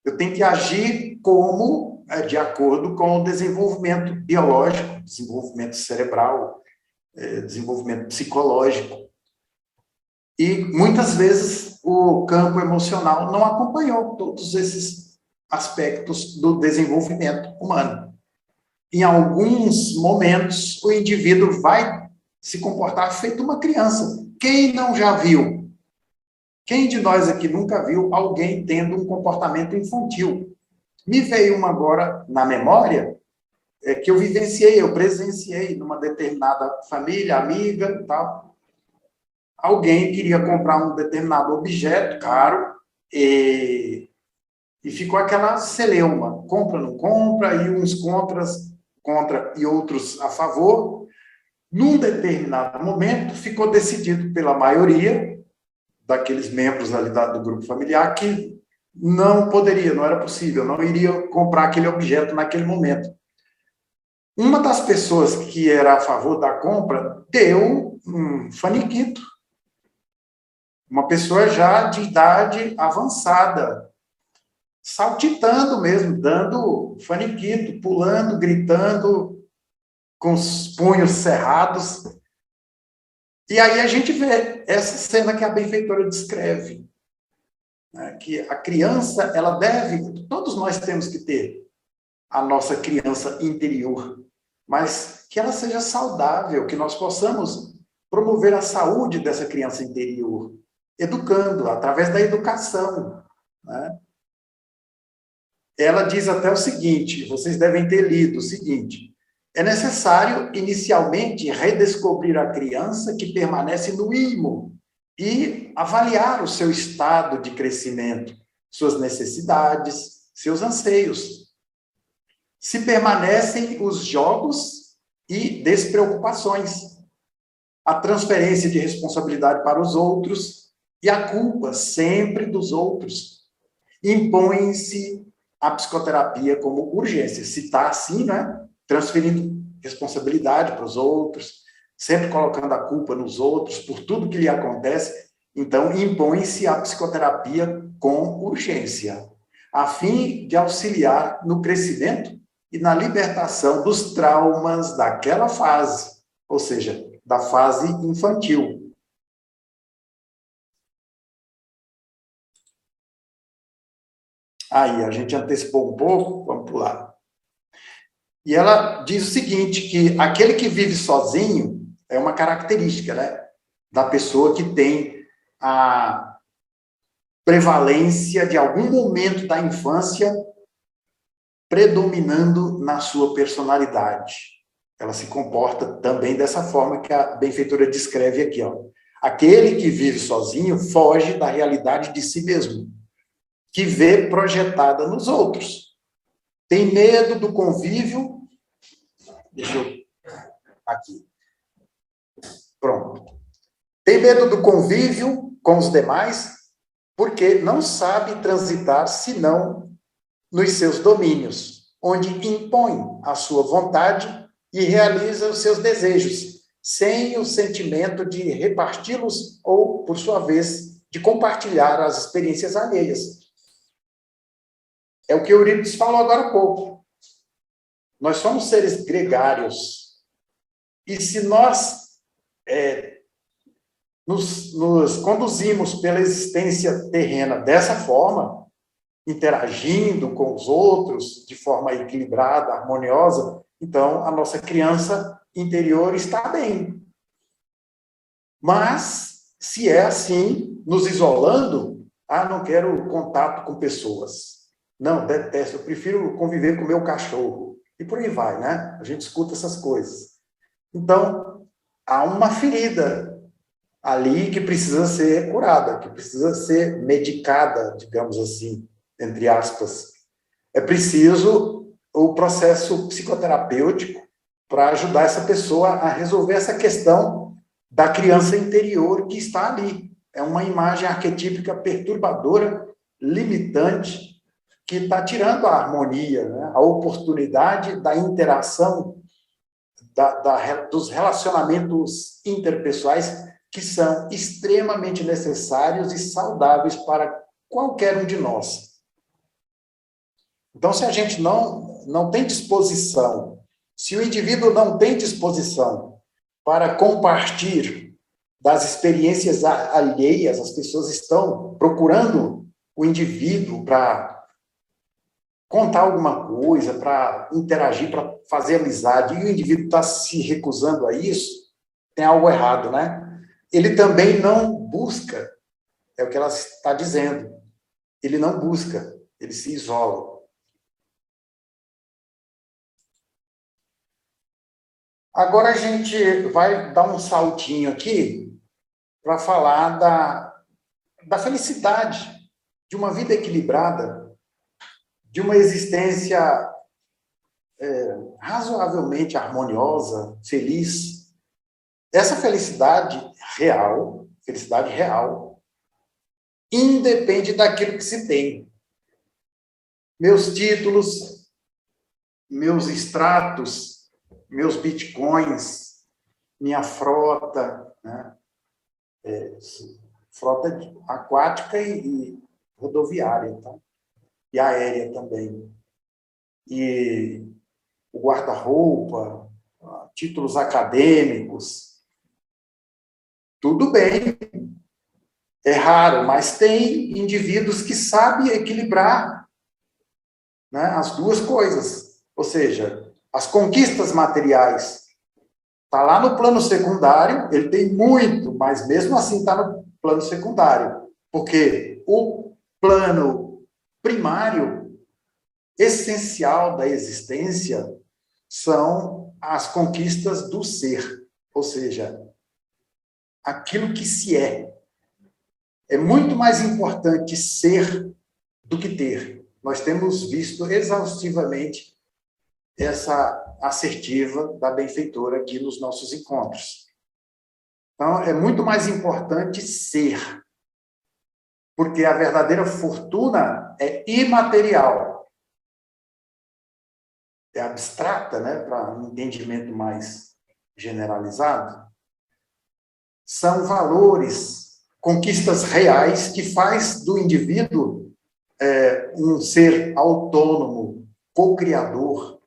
Eu tenho que agir como, de acordo com o desenvolvimento biológico, desenvolvimento cerebral, desenvolvimento psicológico. E, muitas vezes, o campo emocional não acompanhou todos esses aspectos do desenvolvimento humano. Em alguns momentos, o indivíduo vai se comportar feito uma criança. Quem não já viu? Quem de nós aqui nunca viu alguém tendo um comportamento infantil? Me veio uma agora na memória, que eu vivenciei, eu presenciei numa determinada família, amiga, tal. Alguém queria comprar um determinado objeto caro e ficou aquela celeuma, compra, não compra, e uns contra e outros a favor. Num determinado momento, ficou decidido pela maioria daqueles membros ali do grupo familiar que não poderia, não era possível, não iria comprar aquele objeto naquele momento. Uma das pessoas que era a favor da compra deu um faniquito. Uma pessoa já de idade avançada, saltitando mesmo, dando faniquito, pulando, gritando, com os punhos cerrados. E aí a gente vê essa cena que a benfeitora descreve, né? Que a criança, ela deve, todos nós temos que ter a nossa criança interior, mas que ela seja saudável, que nós possamos promover a saúde dessa criança interior, educando, através da educação, né? Ela diz até o seguinte, vocês devem ter lido o seguinte: é necessário, inicialmente, redescobrir a criança que permanece no imo e avaliar o seu estado de crescimento, suas necessidades, seus anseios. Se permanecem os jogos e despreocupações, a transferência de responsabilidade para os outros e a culpa sempre dos outros. Impõe-se a psicoterapia como urgência. Se está assim, né? Transferindo responsabilidade para os outros, sempre colocando a culpa nos outros por tudo que lhe acontece, então impõe-se a psicoterapia com urgência, a fim de auxiliar no crescimento e na libertação dos traumas daquela fase, ou seja, da fase infantil. Aí, a gente antecipou um pouco, vamos pular. E ela diz o seguinte, que aquele que vive sozinho é uma característica, né, da pessoa que tem a prevalência de algum momento da infância predominando na sua personalidade. ela se comporta também dessa forma que a benfeitora descreve aqui, ó. Aquele que vive sozinho foge da realidade de si mesmo, que vê projetada nos outros. Tem medo do convívio. Deixa eu. Aqui. Pronto. Tem medo do convívio com os demais, porque não sabe transitar senão nos seus domínios, onde impõe a sua vontade e realiza os seus desejos, sem o sentimento de reparti-los ou, por sua vez, de compartilhar as experiências alheias. É o que Eurípides falou agora há pouco. Nós somos seres gregários. E se nós nos conduzimos pela existência terrena dessa forma, interagindo com os outros de forma equilibrada, harmoniosa, então a nossa criança interior está bem. Mas, se é assim, nos isolando, não quero contato com pessoas. Não, detesto, eu prefiro conviver com o meu cachorro. E por aí vai, né? A gente escuta essas coisas. Então, há uma ferida ali que precisa ser curada, que precisa ser medicada, digamos assim, entre aspas. É preciso o processo psicoterapêutico para ajudar essa pessoa a resolver essa questão da criança interior que está ali. É uma imagem arquetípica perturbadora, limitante, que está tirando a harmonia, né? A oportunidade da interação, dos relacionamentos interpessoais, que são extremamente necessários e saudáveis para qualquer um de nós. Então, se a gente não tem disposição, se o indivíduo não tem disposição para compartilhar das experiências alheias, as pessoas estão procurando o indivíduo para contar alguma coisa, para interagir, para fazer amizade, e o indivíduo está se recusando a isso, tem algo errado, né? Ele também não busca, é o que ela está dizendo, ele não busca, ele se isola. Agora a gente vai dar um saltinho aqui para falar da felicidade, de uma vida equilibrada, de uma existência razoavelmente harmoniosa, feliz. Essa felicidade real, independe daquilo que se tem. Meus títulos, meus extratos, meus bitcoins, minha frota, né? Frota aquática e rodoviária, tá? E aérea também. E o guarda-roupa, títulos acadêmicos, tudo bem. É raro, mas tem indivíduos que sabem equilibrar, né, as duas coisas. Ou seja, as conquistas materiais está lá no plano secundário, ele tem muito, mas mesmo assim está no plano secundário. Porque o plano primário, essencial da existência, são as conquistas do ser, ou seja, aquilo que se é. É muito mais importante ser do que ter. Nós temos visto exaustivamente essa assertiva da benfeitora aqui nos nossos encontros. Então, é muito mais importante ser, porque a verdadeira fortuna é imaterial. É abstrata, né, para um entendimento mais generalizado. São valores, conquistas reais que faz do indivíduo um ser autônomo, co-criador,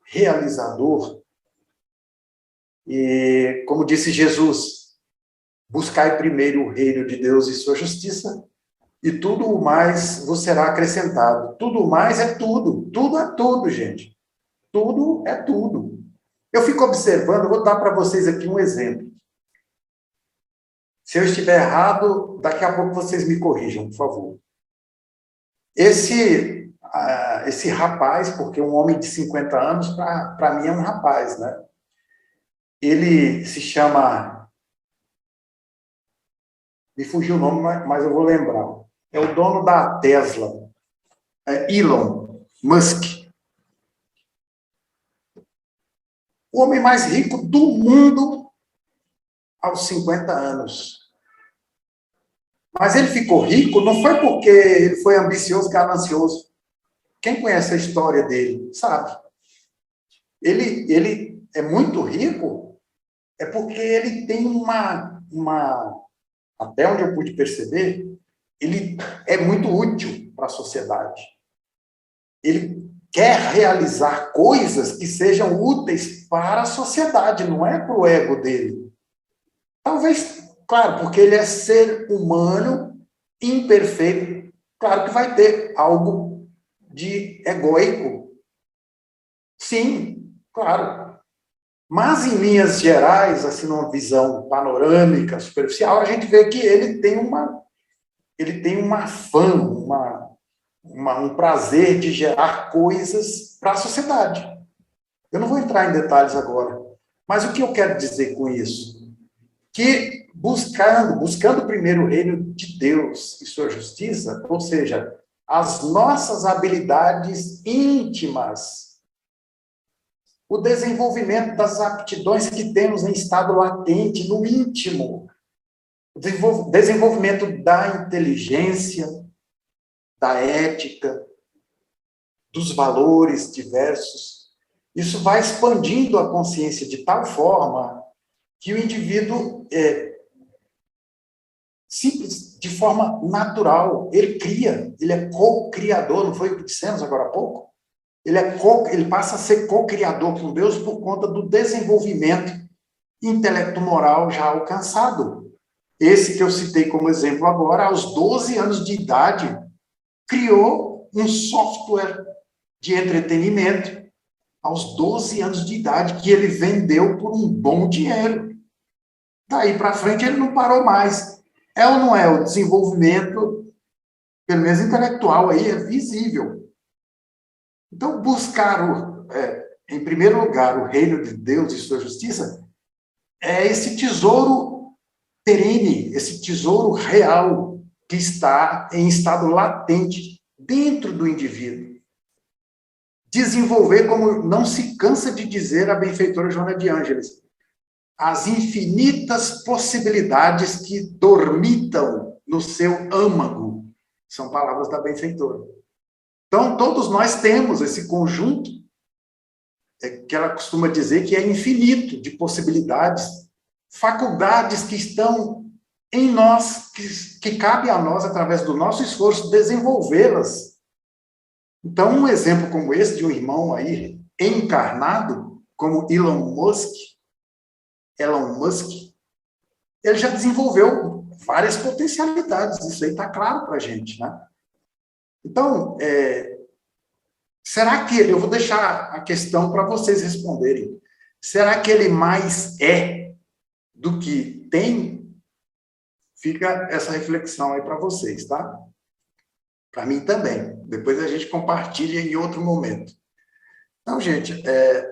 realizador. E, como disse Jesus, buscai primeiro o reino de Deus e sua justiça, e tudo o mais vos será acrescentado. Tudo o mais é tudo. Tudo é tudo, gente. Tudo é tudo. Eu fico observando, vou dar para vocês aqui um exemplo. Se eu estiver errado, daqui a pouco vocês me corrijam, por favor. Esse rapaz, porque um homem de 50 anos, para mim, é um rapaz, né? Ele se chama... Me fugiu o nome, mas eu vou lembrar. É o dono da Tesla, Elon Musk. O homem mais rico do mundo aos 50 anos. Mas ele ficou rico não foi porque ele foi ambicioso, ganancioso. Quem conhece a história dele sabe. Ele é muito rico é porque ele tem até onde eu pude perceber, ele é muito útil para a sociedade. Ele quer realizar coisas que sejam úteis para a sociedade, não é para o ego dele. Talvez, claro, porque ele é ser humano, imperfeito, claro que vai ter algo de egóico. Sim, claro. Mas, em linhas gerais, assim, numa visão panorâmica, superficial, a gente vê que ele tem uma fama, um prazer de gerar coisas para a sociedade. Eu não vou entrar em detalhes agora, mas o que eu quero dizer com isso? Que buscando primeiro o reino de Deus e sua justiça, ou seja, as nossas habilidades íntimas, o desenvolvimento das aptidões que temos em estado latente, no íntimo, o desenvolvimento da inteligência, da ética, dos valores diversos. Isso vai expandindo a consciência de tal forma que o indivíduo simples, de forma natural, ele cria, ele é co-criador, não foi o que dissemos agora há pouco? Ele passa a ser co-criador com Deus por conta do desenvolvimento intelecto-moral já alcançado. Esse que eu citei como exemplo agora, aos 12 anos de idade, criou um software de entretenimento, aos 12 anos de idade, que ele vendeu por um bom dinheiro. Daí para frente ele não parou mais. É ou não é? O desenvolvimento, pelo menos intelectual, aí é visível. Então, buscar, em primeiro lugar, o reino de Deus e sua justiça é esse tesouro perene, esse tesouro real que está em estado latente dentro do indivíduo. Desenvolver, como não se cansa de dizer a benfeitora Joana de Ângeles, as infinitas possibilidades que dormitam no seu âmago. São palavras da benfeitora. Então, todos nós temos esse conjunto, que ela costuma dizer que é infinito, de possibilidades, faculdades que estão em nós, que cabe a nós, através do nosso esforço, desenvolvê-las. Então, um exemplo como esse, de um irmão aí, encarnado, como Elon Musk, ele já desenvolveu várias potencialidades, isso aí está claro para a gente, né? Então, será que eu vou deixar a questão para vocês responderem? Será que ele mais é do que tem? Fica essa reflexão aí para vocês, tá? Para mim também. Depois a gente compartilha em outro momento. Então, gente,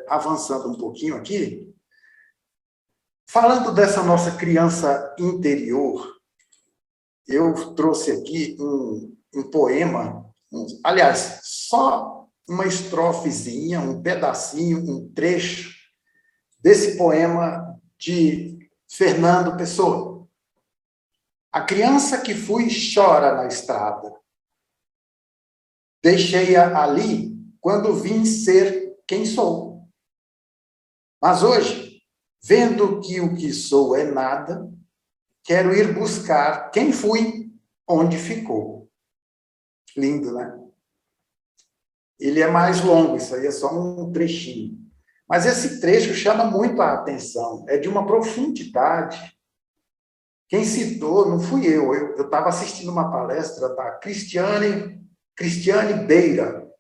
avançando um pouquinho aqui, falando dessa nossa criança interior, eu trouxe aqui um poema, aliás, só uma estrofezinha, um pedacinho, um trecho desse poema de Fernando Pessoa. A criança que fui chora na estrada. Deixei-a ali quando vim ser quem sou. Mas hoje, vendo que o que sou é nada, quero ir buscar quem fui, onde ficou. Lindo, né? Ele é mais longo, isso aí é só um trechinho. Mas esse trecho chama muito a atenção, é de uma profundidade. Quem citou não fui eu estava assistindo uma palestra da Cristiane Beira,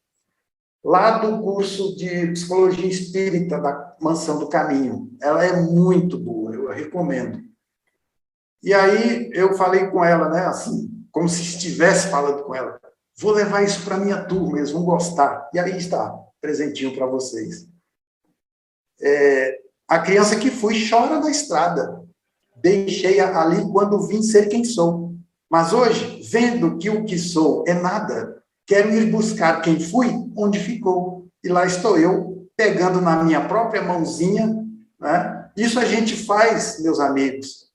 lá do curso de Psicologia Espírita da Mansão do Caminho. Ela é muito boa, eu recomendo. E aí eu falei com ela, né, assim, como se estivesse falando com ela. Vou levar isso para a minha turma, eles vão gostar. E aí está, presentinho para vocês. A criança que fui chora na estrada. Deixei ali quando vim ser quem sou. Mas hoje, vendo que o que sou é nada, quero ir buscar quem fui onde ficou. E lá estou eu, pegando na minha própria mãozinha, né? Isso a gente faz, meus amigos,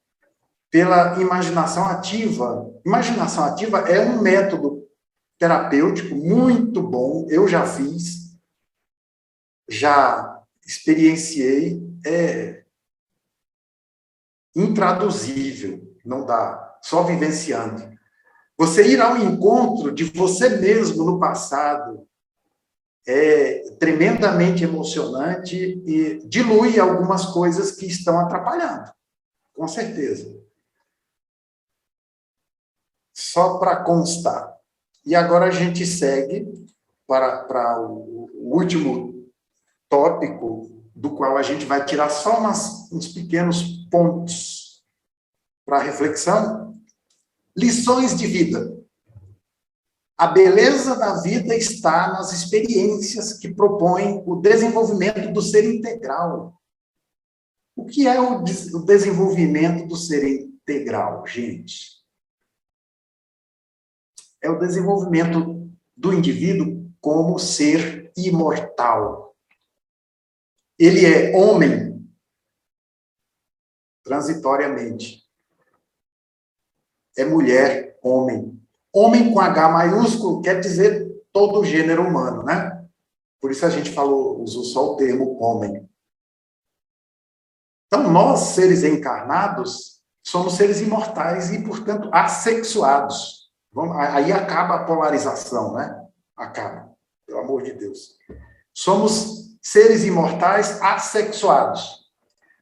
pela imaginação ativa. Imaginação ativa é um método terapêutico muito bom. Eu já fiz, já experienciei, é intraduzível, não dá, só vivenciando. Você ir ao encontro de você mesmo no passado é tremendamente emocionante e dilui algumas coisas que estão atrapalhando, com certeza. Só para constar. E agora a gente segue para o último tópico, do qual a gente vai tirar só uns pequenos pontos para reflexão. Lições de vida. A beleza da vida está nas experiências que propõem o desenvolvimento do ser integral. O que é o desenvolvimento do ser integral, gente? É o desenvolvimento do indivíduo como ser imortal. Ele é homem transitoriamente. É mulher, homem. Homem com H maiúsculo quer dizer todo o gênero humano, né? Por isso a gente usou só o termo homem. Então, nós, seres encarnados, somos seres imortais e, portanto, assexuados. Aí acaba a polarização, né? Acaba, pelo amor de Deus. Somos seres imortais assexuados.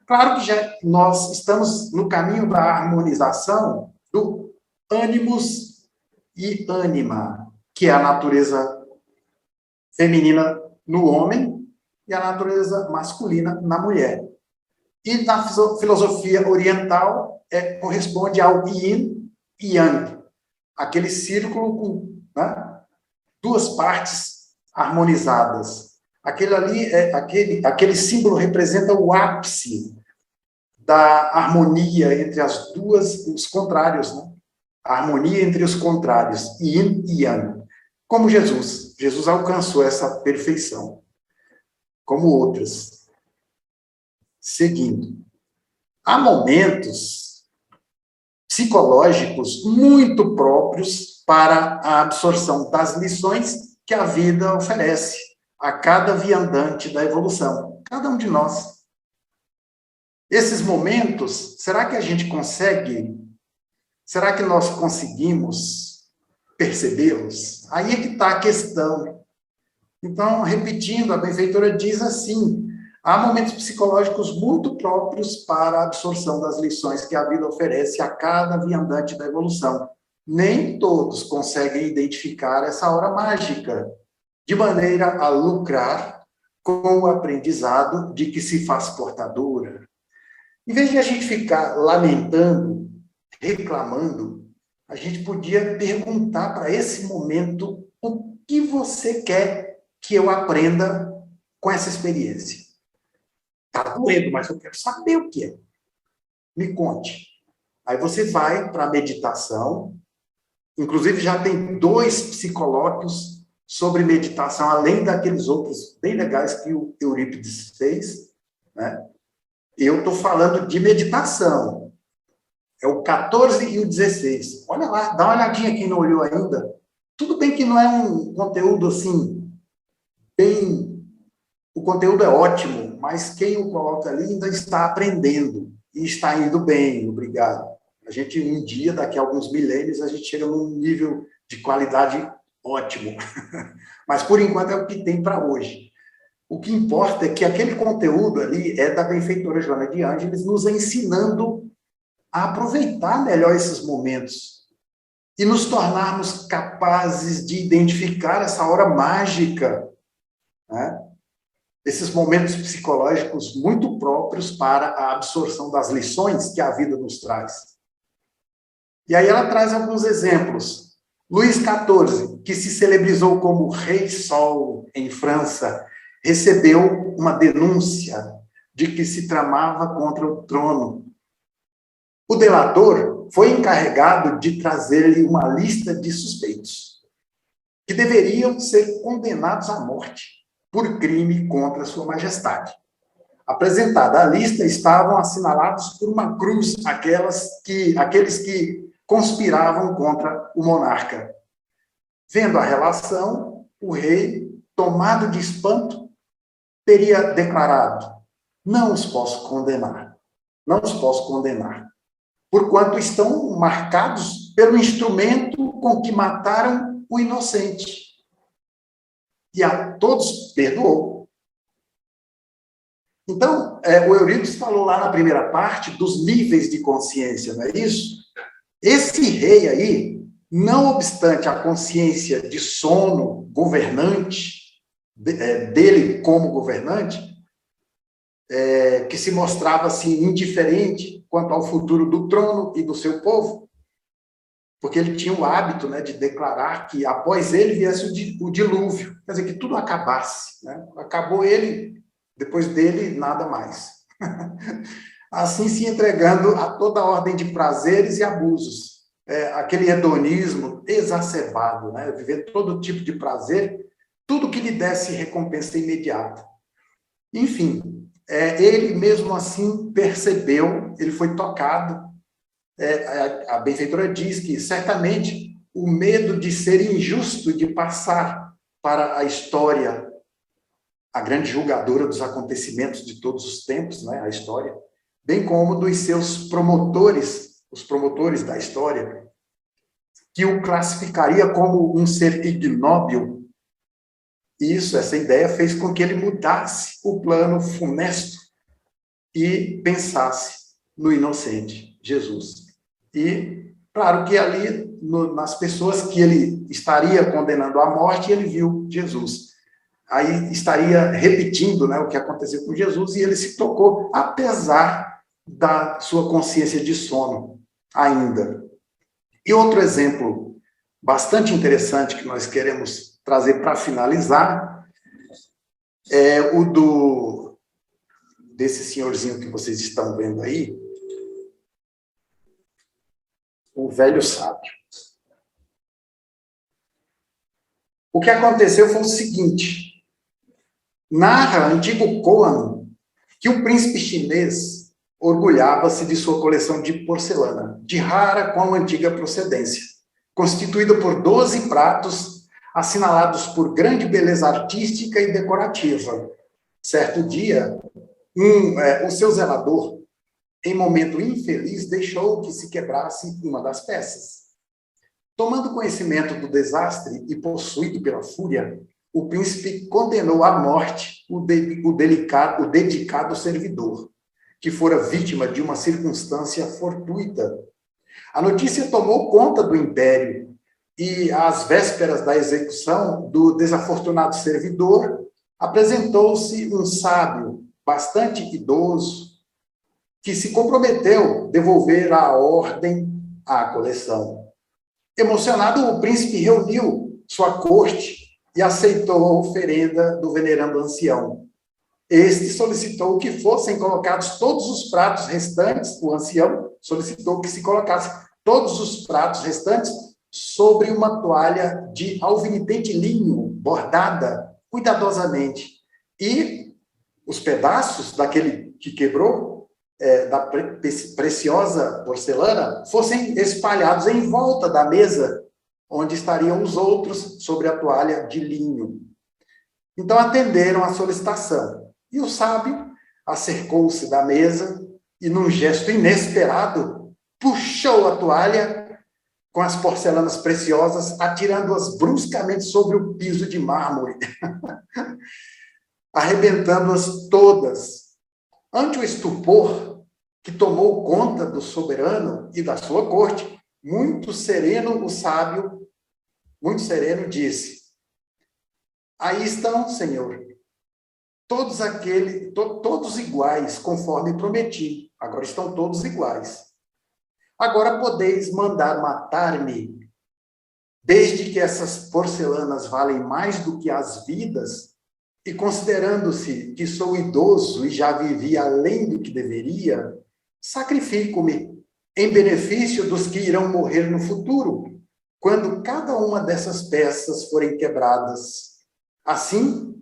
Claro que nós estamos no caminho da harmonização do ânimos e ânima, que é a natureza feminina no homem e a natureza masculina na mulher. E na filosofia oriental corresponde ao yin e yang, aquele círculo com, né, duas partes harmonizadas. Aquele símbolo representa o ápice da harmonia entre os contrários, né? A harmonia entre os contrários, yin e yang. Como Jesus. Jesus alcançou essa perfeição. Como outras. Seguindo. Há momentos psicológicos muito próprios para a absorção das lições que a vida oferece a cada viandante da evolução. Cada um de nós. Esses momentos, será que a gente consegue? Será que nós conseguimos percebê-los? Aí é que está a questão. Então, repetindo, a benfeitora diz assim: há momentos psicológicos muito próprios para a absorção das lições que a vida oferece a cada viandante da evolução. Nem todos conseguem identificar essa hora mágica, de maneira a lucrar com o aprendizado de que se faz portadora. Em vez de a gente ficar lamentando, reclamando, a gente podia perguntar para esse momento: o que você quer que eu aprenda com essa experiência? Está doendo, mas eu quero saber o que é. Me conte. Aí você vai para a meditação. Inclusive, já tem 2 psicológios sobre meditação, além daqueles outros bem legais que o Eurípides fez, né? Eu estou falando de meditação. É o 14 e o 16. Olha lá, dá uma olhadinha quem não olhou ainda. Tudo bem que não é um conteúdo assim, bem... O conteúdo é ótimo, mas quem o coloca ali ainda está aprendendo e está indo bem, obrigado. A gente, um dia, daqui a alguns milênios, a gente chega num nível de qualidade ótimo. Mas, por enquanto, é o que tem para hoje. O que importa é que aquele conteúdo ali é da benfeitora Joana de Ângeles, nos ensinando a aproveitar melhor esses momentos e nos tornarmos capazes de identificar essa hora mágica, né? Esses momentos psicológicos muito próprios para a absorção das lições que a vida nos traz. E aí ela traz alguns exemplos. Luís XIV, que se celebrizou como Rei Sol em França, recebeu uma denúncia de que se tramava contra o trono. O delator foi encarregado de trazer-lhe uma lista de suspeitos que deveriam ser condenados à morte por crime contra sua majestade. Apresentada a lista, estavam assinalados por uma cruz aqueles que conspiravam contra o monarca. Vendo a relação, o rei, tomado de espanto, teria declarado: não os posso condenar, não os posso condenar, porquanto estão marcados pelo instrumento com que mataram o inocente. E a todos perdoou. Então, o Eurípides falou lá na primeira parte dos níveis de consciência, não é isso? Esse rei aí, não obstante a consciência de sono governante, dele como governante, que se mostrava assim indiferente quanto ao futuro do trono e do seu povo, porque ele tinha o hábito, né, de declarar que após ele viesse o dilúvio, quer dizer, que tudo acabasse, né? Acabou ele, depois dele, nada mais. Assim se entregando a toda ordem de prazeres e abusos, aquele hedonismo exacerbado, né? Viver todo tipo de prazer, tudo que lhe desse recompensa imediata. Enfim, ele mesmo assim percebeu, ele foi tocado. A benfeitora diz que certamente o medo de ser injusto, de passar para a história, a grande julgadora dos acontecimentos de todos os tempos, né, a história, bem como dos seus promotores, os promotores da história, que o classificaria como um ser ignóbil. Isso, essa ideia fez com que ele mudasse o plano funesto e pensasse no inocente, Jesus. E, claro que ali, nas pessoas que ele estaria condenando à morte, ele viu Jesus. Aí estaria repetindo, né, o que aconteceu com Jesus, e ele se tocou, apesar da sua consciência de sono ainda. E outro exemplo bastante interessante que nós queremos trazer para finalizar é o desse senhorzinho que vocês estão vendo aí, o velho sábio. O que aconteceu foi o seguinte: narra antigo Koan que o príncipe chinês orgulhava-se de sua coleção de porcelana, de rara com antiga procedência, constituída por 12 pratos assinalados por grande beleza artística e decorativa. Certo dia, o seu zelador, em momento infeliz, deixou que se quebrasse uma das peças. Tomando conhecimento do desastre e possuído pela fúria, o príncipe condenou à morte o dedicado servidor, que fora vítima de uma circunstância fortuita. A notícia tomou conta do império e, às vésperas da execução do desafortunado servidor, apresentou-se um sábio, bastante idoso, que se comprometeu a devolver a ordem à coleção. Emocionado, o príncipe reuniu sua corte e aceitou a oferenda do venerando ancião. Este solicitou que fossem colocados todos os pratos restantes, o ancião solicitou que se colocasse todos os pratos restantes sobre uma toalha de alvinitente linho, bordada cuidadosamente. E os pedaços daquele que quebrou, da preciosa porcelana, fossem espalhados em volta da mesa, onde estariam os outros sobre a toalha de linho. Então, atenderam a solicitação. E o sábio acercou-se da mesa e, num gesto inesperado, puxou a toalha com as porcelanas preciosas, atirando-as bruscamente sobre o piso de mármore, arrebentando-as todas. Ante o estupor que tomou conta do soberano e da sua corte, muito sereno o sábio, muito sereno, disse: aí estão, Senhor, todos iguais, conforme prometi. Agora estão todos iguais. Agora podeis mandar matar-me, desde que essas porcelanas valem mais do que as vidas, e considerando-se que sou idoso e já vivi além do que deveria, sacrifico-me em benefício dos que irão morrer no futuro, quando cada uma dessas peças forem quebradas. Assim,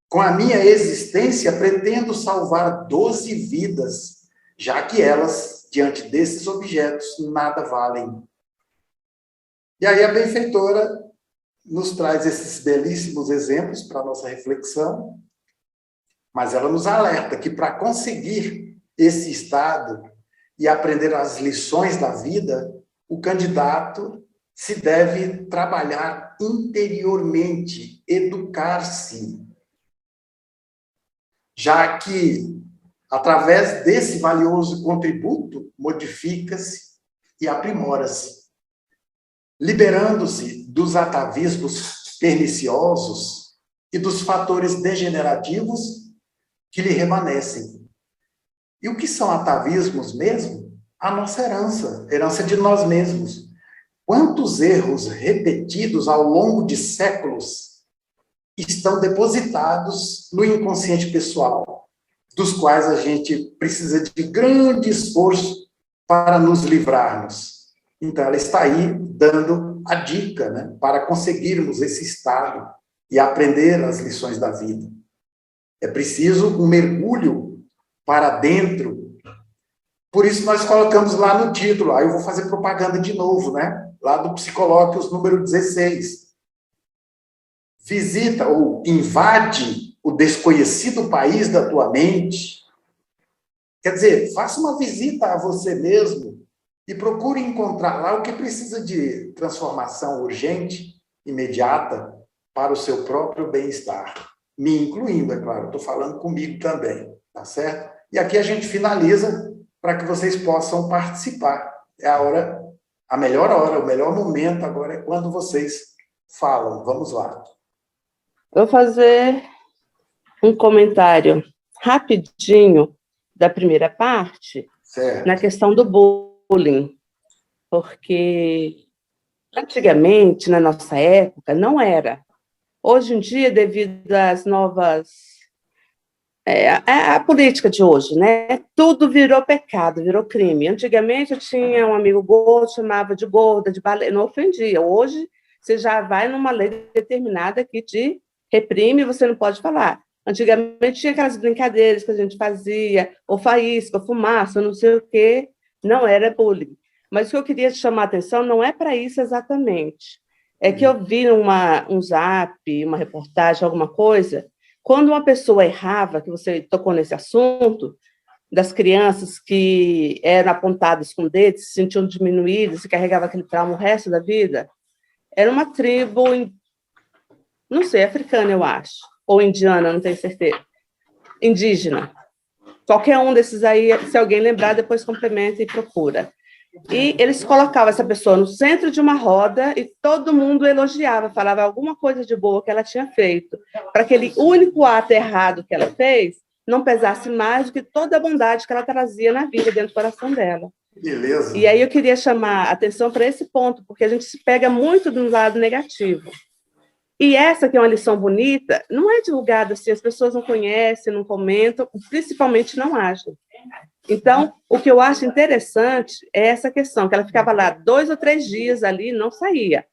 com a minha existência, pretendo salvar 12 vidas, já que elas, diante desses objetos, nada valem. E aí a benfeitora nos traz esses belíssimos exemplos para a nossa reflexão, mas ela nos alerta que para conseguir esse estado e aprender as lições da vida, o candidato se deve trabalhar interiormente, educar-se, já que, através desse valioso contributo, modifica-se e aprimora-se, liberando-se dos atavismos perniciosos e dos fatores degenerativos que lhe remanescem. E o que são atavismos mesmo? A nossa herança, herança de nós mesmos. Quantos erros repetidos ao longo de séculos estão depositados no inconsciente pessoal, dos quais a gente precisa de grande esforço para nos livrarmos. Então, ela está aí dando a dica, né, para conseguirmos esse estado e aprender as lições da vida. É preciso um mergulho para dentro. Por isso, nós colocamos lá no título, aí eu vou fazer propaganda de novo, né? Lá do Psicológicos, número 16. Visita ou invade o desconhecido país da tua mente. Quer dizer, faça uma visita a você mesmo e procure encontrar lá o que precisa de transformação urgente, imediata, para o seu próprio bem-estar. Me incluindo, é claro, estou falando comigo também, tá certo? E aqui a gente finaliza para que vocês possam participar. É a hora, a melhor hora, o melhor momento agora é quando vocês falam. Vamos lá. Vou fazer um comentário rapidinho da primeira parte, Certo. na questão do bullying, porque antigamente, na nossa época, não era. Hoje em dia, devido às novas... a política de hoje, né? Tudo virou pecado, virou crime. Antigamente, eu tinha um amigo gordo, chamava de gorda, de baleia, não ofendia. Hoje, você já vai numa lei determinada que te reprime e você não pode falar. Antigamente, tinha aquelas brincadeiras que a gente fazia, ou faísca, ou fumaça, não sei o quê, não era bullying. Mas o que eu queria chamar a atenção não é para isso exatamente. É que eu vi um zap, uma reportagem, alguma coisa, quando uma pessoa errava, que você tocou nesse assunto, das crianças que eram apontadas com dedos, se sentiam diminuídas, se carregavam aquele trauma o resto da vida, era uma tribo, não sei, africana, eu acho, ou indiana, não tenho certeza, indígena. Qualquer um desses aí, se alguém lembrar, depois complementa e procura. E eles colocavam essa pessoa no centro de uma roda e todo mundo elogiava, falava alguma coisa de boa que ela tinha feito, para aquele único ato errado que ela fez não pesasse mais do que toda a bondade que ela trazia na vida, dentro do coração dela. Beleza. E aí eu queria chamar a atenção para esse ponto, porque a gente se pega muito do lado negativo. E essa que é uma lição bonita, não é divulgada assim, as pessoas não conhecem, não comentam, principalmente não agem. Então, o que eu acho interessante é essa questão, que ela ficava lá 2 ou 3 dias ali, não saía.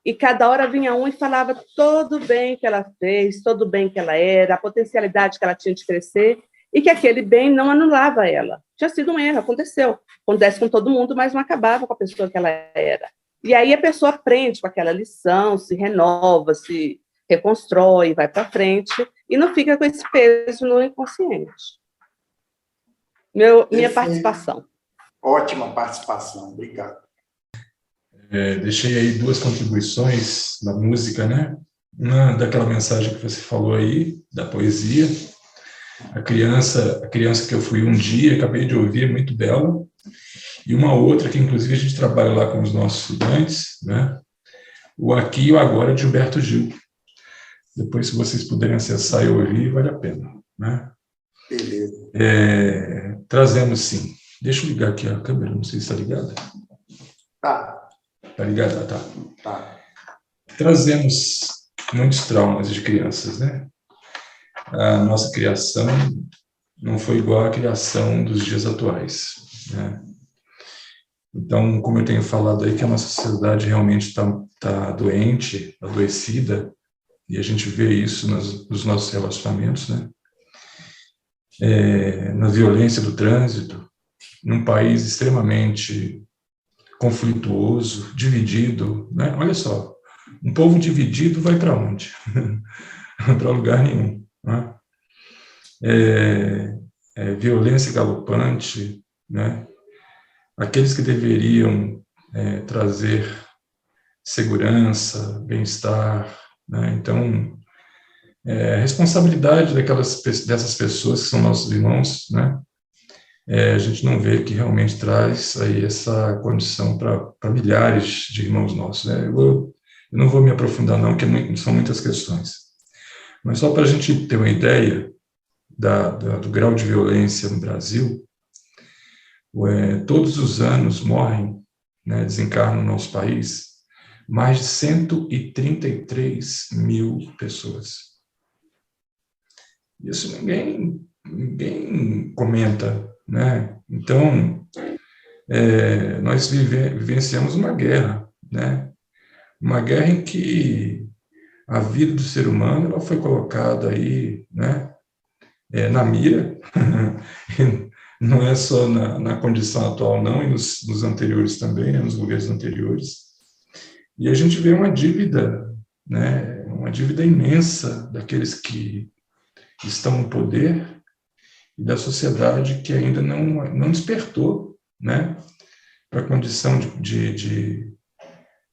E cada hora vinha um e falava todo o bem que ela fez, todo o bem que ela era, a potencialidade que ela tinha de crescer, e que aquele bem não anulava ela. Tinha sido um erro, aconteceu. Acontece com todo mundo, mas não acabava com a pessoa que ela era. E aí a pessoa aprende com aquela lição, se renova, se reconstrói, vai para frente, e não fica com esse peso no inconsciente. Minha participação. Ótima participação, obrigado. Deixei aí 2 contribuições na música, né? Uma daquela mensagem que você falou aí, da poesia. A criança que eu fui um dia, acabei de ouvir, é muito bela. E uma outra que, inclusive, a gente trabalha lá com os nossos estudantes, né? O Aqui e o Agora, de Gilberto Gil. Depois, se vocês puderem acessar e ouvir, vale a pena, né? Beleza. Trazemos, sim. Deixa eu ligar aqui a câmera, não sei se está ligada. Tá. Está ligada? Tá. Trazemos muitos traumas de crianças, né? a nossa criação não foi igual à criação dos dias atuais, né? Então, como eu tenho falado aí, que a nossa sociedade realmente está doente, adoecida, e a gente vê isso nos nossos relacionamentos, né? Na violência do trânsito, num país extremamente conflituoso, dividido, né? Olha só, um povo dividido vai para onde? Para lugar nenhum, né? Violência galopante, né? Aqueles que deveriam trazer segurança, bem-estar, né? Então, a responsabilidade dessas pessoas que são nossos irmãos, né? A gente não vê que realmente traz aí essa condição para milhares de irmãos nossos, né? Eu não vou me aprofundar não, porque são muitas questões. Mas só para a gente ter uma ideia do grau de violência no Brasil, todos os anos morrem, né, desencarnam no nosso país, mais de 133 mil pessoas. Isso ninguém comenta, né? Então, nós vivenciamos uma guerra, né? Uma guerra em que a vida do ser humano ela foi colocada aí, né, na mira, não é só na condição atual, não, e nos anteriores também, né, nos governos anteriores. E a gente vê uma dívida, né, uma dívida imensa daqueles que estão no poder e da sociedade que ainda não despertou, né, para a condição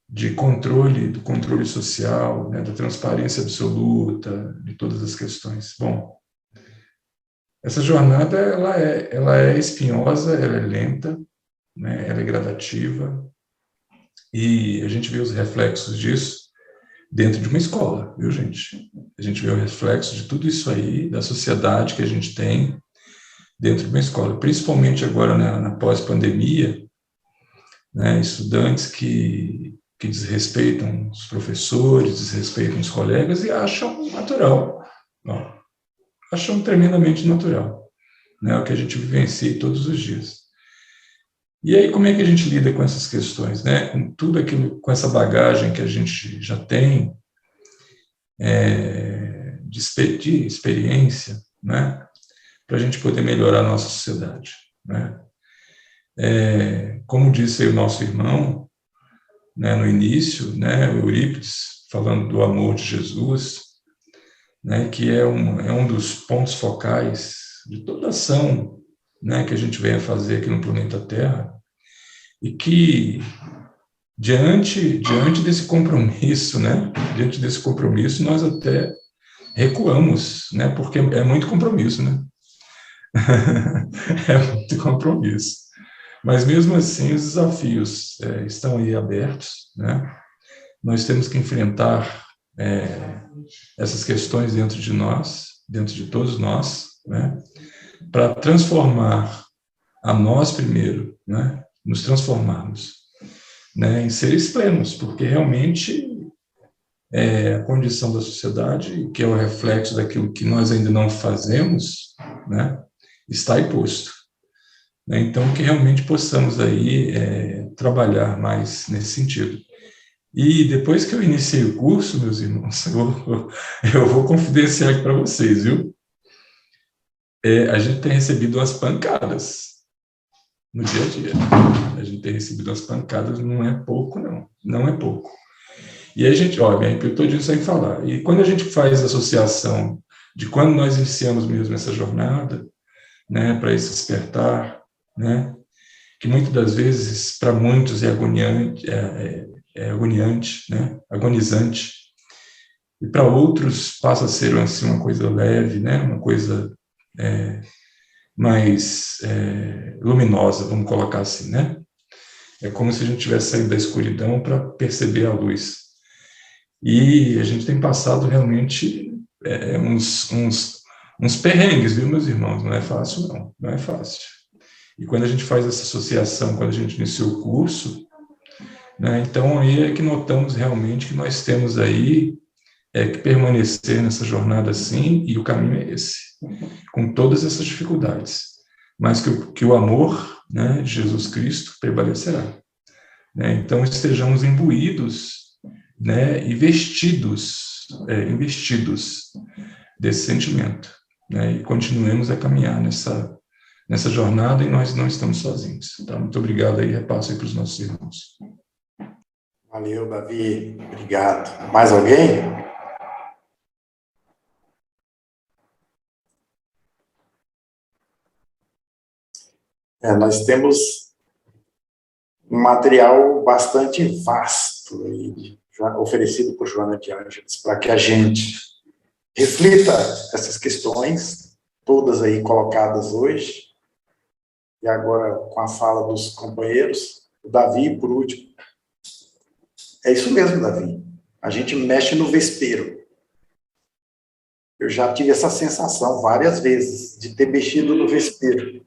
de controle, do controle social, né, da transparência absoluta, de todas as questões. Bom, essa jornada ela é espinhosa, ela é lenta, né, ela é gradativa, e a gente vê os reflexos disso dentro de uma escola, viu, gente? A gente vê o reflexo de tudo isso aí, da sociedade que a gente tem dentro de uma escola, principalmente agora na pós-pandemia, né, estudantes que desrespeitam os professores, desrespeitam os colegas e acham natural, acham tremendamente natural, né, o que a gente vivencia todos os dias. E aí, como é que a gente lida com essas questões, né? Com tudo aquilo, com essa bagagem que a gente já tem, de experiência, né? Para a gente poder melhorar a nossa sociedade, né? Como disse aí o nosso irmão, né, no início, né, o Eurípides, falando do amor de Jesus, né, que é um dos pontos focais de toda ação, né, que a gente vem a fazer aqui no planeta Terra, e que, diante desse compromisso, né, nós até recuamos, né, porque é muito compromisso, né? É muito compromisso. Mas, mesmo assim, os desafios estão aí abertos, né? Nós temos que enfrentar essas questões dentro de nós, dentro de todos nós, né? Para transformar a nós primeiro, né? Nos transformarmos, né? Em seres plenos, porque realmente a condição da sociedade, que é o reflexo daquilo que nós ainda não fazemos, né? Está aí posto. Então, que realmente possamos aí trabalhar mais nesse sentido. E depois que eu iniciei o curso, meus irmãos, eu vou confidenciar aqui para vocês, viu? A gente tem recebido umas pancadas no dia a dia. A gente tem recebido umas pancadas, não é pouco, não. Não é pouco. E a gente, me arrepio todinho sem falar. E quando a gente faz a associação de quando nós iniciamos mesmo essa jornada, né, para esse despertar, né, que muitas das vezes para muitos é agoniante, né, agonizante, e para outros passa a ser assim, uma coisa leve, né, uma coisa mais luminosa, vamos colocar assim, né? É como se a gente tivesse saído da escuridão para perceber a luz. E a gente tem passado realmente uns perrengues, viu, meus irmãos? Não é fácil, não. Não é fácil. E quando a gente faz essa associação, quando a gente iniciou o curso, né, então aí é que notamos realmente que nós temos aí é que permanecer nessa jornada sim, e o caminho é esse, com todas essas dificuldades, mas que o amor, né, de Jesus Cristo prevalecerá. Né? Então, estejamos imbuídos, né, e investidos desse sentimento, né, e continuemos a caminhar nessa jornada, e nós não estamos sozinhos. Tá? Muito obrigado aí, repasso aí para os nossos irmãos. Valeu, Davi. Obrigado. Mais alguém? Nós temos um material bastante vasto aí, oferecido por Joana de Ângeles, para que a gente reflita essas questões, todas aí colocadas hoje, e agora com a fala dos companheiros, o Davi, por último. É isso mesmo, Davi. A gente mexe no vespeiro. Eu já tive essa sensação várias vezes, de ter mexido no vespeiro.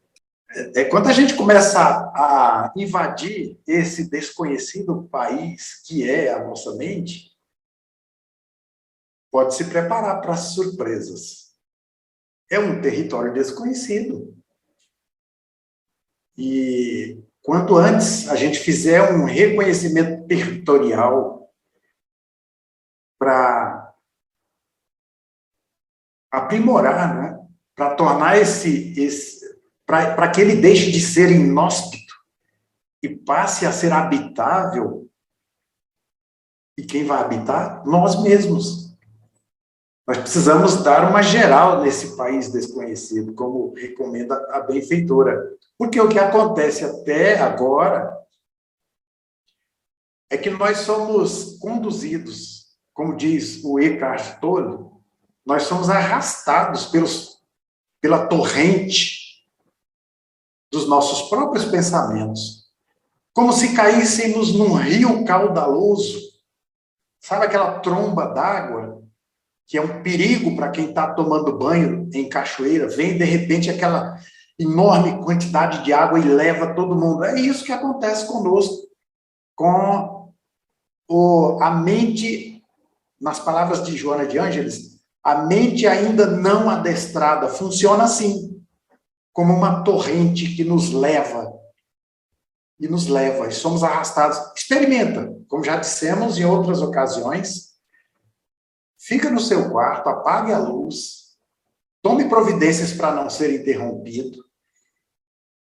Quando a gente começa a invadir esse desconhecido país que é a nossa mente, pode se preparar para as surpresas. É um território desconhecido. E quanto antes a gente fizer um reconhecimento territorial para aprimorar, né? Para tornar para que ele deixe de ser inóspito e passe a ser habitável. E quem vai habitar? Nós mesmos. Nós precisamos dar uma geral nesse país desconhecido, como recomenda a benfeitora. Porque o que acontece até agora é que nós somos conduzidos, como diz o Eckhart Tolle, nós somos arrastados pela torrente dos nossos próprios pensamentos, como se caíssemos num rio caudaloso. Sabe aquela tromba d'água, que é um perigo para quem está tomando banho em cachoeira? Vem, de repente, aquela enorme quantidade de água e leva todo mundo. É isso que acontece conosco, com a mente, nas palavras de Joana de Ângeles, a mente ainda não adestrada funciona assim, como uma torrente que nos leva, e somos arrastados. Experimenta, como já dissemos em outras ocasiões, fica no seu quarto, apague a luz, tome providências para não ser interrompido,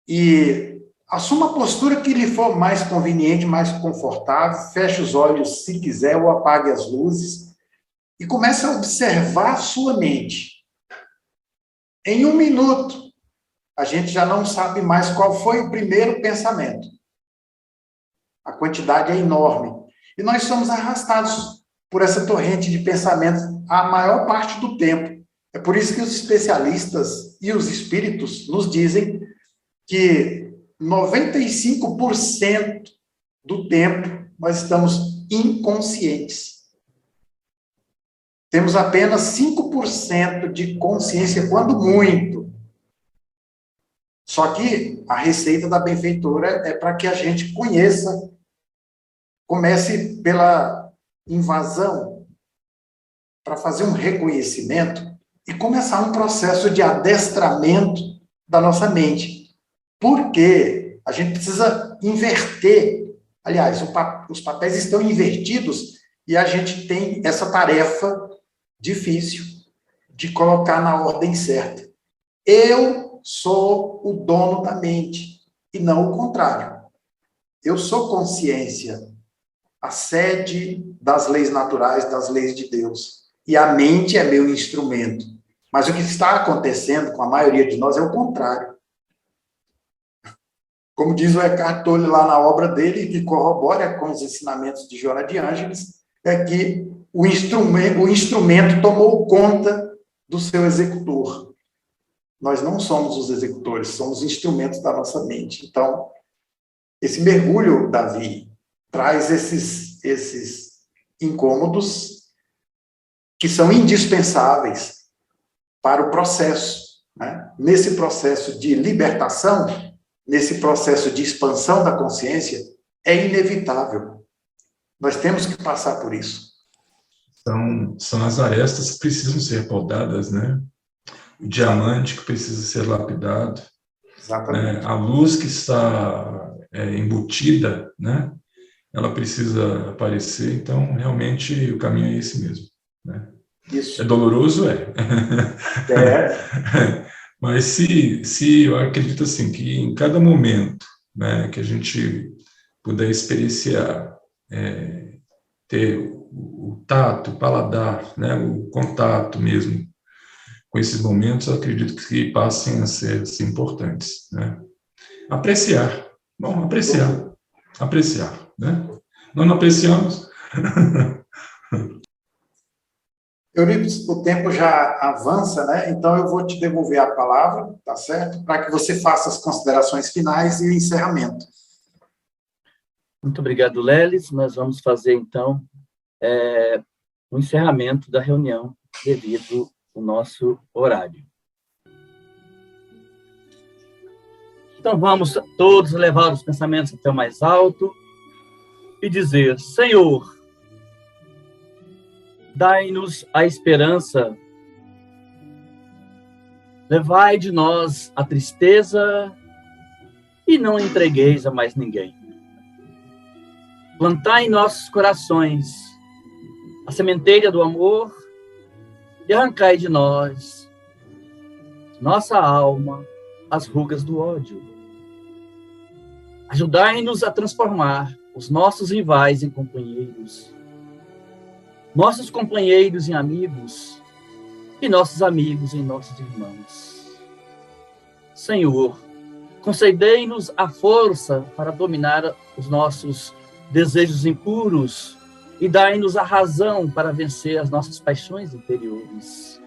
e assuma a postura que lhe for mais conveniente, mais confortável, feche os olhos se quiser, ou apague as luzes, e comece a observar a sua mente. Em 1 minuto, a gente já não sabe mais qual foi o primeiro pensamento. A quantidade é enorme. E nós somos arrastados por essa torrente de pensamentos a maior parte do tempo. É por isso que os especialistas e os espíritos nos dizem que 95% do tempo nós estamos inconscientes. Temos apenas 5% de consciência, quando muito. Só que a receita da benfeitora é para que a gente conheça, comece pela invasão, para fazer um reconhecimento e começar um processo de adestramento da nossa mente. Porque a gente precisa inverter. Aliás, os papéis estão invertidos e a gente tem essa tarefa difícil de colocar na ordem certa. Eu sou o dono da mente, e não o contrário. Eu sou consciência, a sede das leis naturais, das leis de Deus. E a mente é meu instrumento. Mas o que está acontecendo com a maioria de nós é o contrário. Como diz o Eckhart Tolle lá na obra dele, que corrobora com os ensinamentos de Joana de Ângeles, é que o instrumento tomou conta do seu executor. Nós não somos os executores, somos instrumentos da nossa mente. Então, esse mergulho, Davi, traz esses incômodos que são indispensáveis para o processo. Né? Nesse processo de libertação, nesse processo de expansão da consciência, é inevitável. Nós temos que passar por isso. São as arestas que precisam ser podadas, né? O diamante que precisa ser lapidado, né? A luz que está embutida, né? Ela precisa aparecer, então realmente o caminho é esse mesmo, né? Isso. É doloroso, mas se eu acredito assim que em cada momento, né, que a gente puder experienciar, ter o tato, o paladar, né, o contato mesmo com esses momentos, eu acredito que passem a ser assim, importantes, né? Apreciar, né? Não apreciamos. Eurípides, o tempo já avança, né? Então eu vou te devolver a palavra, tá certo? Para que você faça as considerações finais e o encerramento. Muito obrigado, Lelis. Nós vamos fazer, então, o encerramento da reunião devido ao nosso horário. Então, vamos todos levar os pensamentos até o mais alto e dizer: Senhor, dai-nos a esperança, levai de nós a tristeza e não entregueis a mais ninguém. Plantai em nossos corações a sementeira do amor e arrancai de nós, nossa alma, as rugas do ódio. Ajudai-nos a transformar os nossos rivais em companheiros, nossos companheiros em amigos e nossos amigos em nossos irmãos. Senhor, concedei-nos a força para dominar os nossos desejos impuros e dai-nos a razão para vencer as nossas paixões interiores.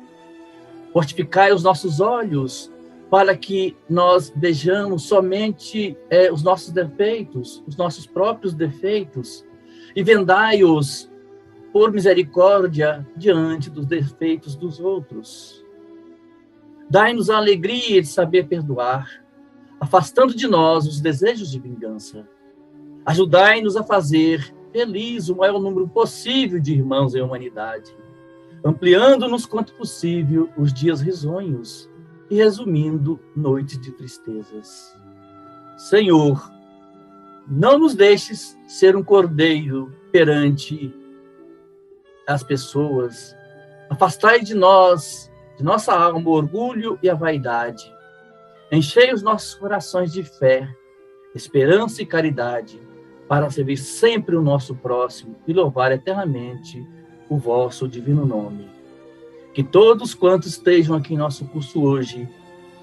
Fortificai os nossos olhos para que nós vejamos somente os nossos defeitos, os nossos próprios defeitos, e vendai-os por misericórdia diante dos defeitos dos outros. Dai-nos a alegria de saber perdoar, afastando de nós os desejos de vingança. Ajudai-nos a fazer feliz o maior número possível de irmãos em humanidade, ampliando-nos quanto possível os dias risonhos e resumindo noites de tristezas. Senhor, não nos deixes ser um cordeiro perante as pessoas. Afastai de nós, de nossa alma, o orgulho e a vaidade. Enchei os nossos corações de fé, esperança e caridade, para servir sempre o nosso próximo e louvar eternamente o vosso divino nome. Que todos quantos estejam aqui em nosso curso hoje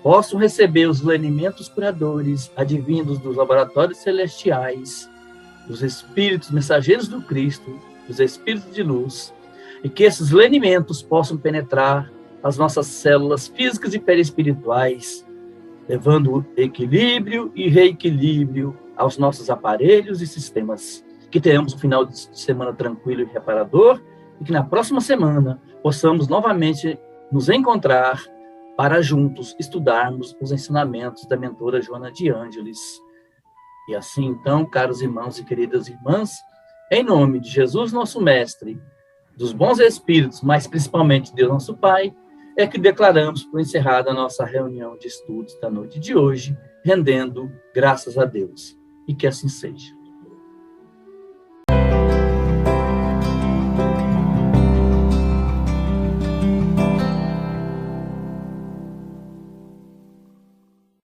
possam receber os alimentos curadores advindos dos laboratórios celestiais, dos espíritos mensageiros do Cristo, dos espíritos de luz, e que esses alimentos possam penetrar as nossas células físicas e perispirituais, levando equilíbrio e reequilíbrio aos nossos aparelhos e sistemas. Que tenhamos um final de semana tranquilo e reparador, e que na próxima semana possamos novamente nos encontrar para juntos estudarmos os ensinamentos da mentora Joana de Ângeles. E assim, então, caros irmãos e queridas irmãs, em nome de Jesus, nosso Mestre, dos bons espíritos, mas principalmente de Deus, nosso Pai, é que declaramos por encerrada a nossa reunião de estudos da noite de hoje, rendendo graças a Deus. E que assim seja.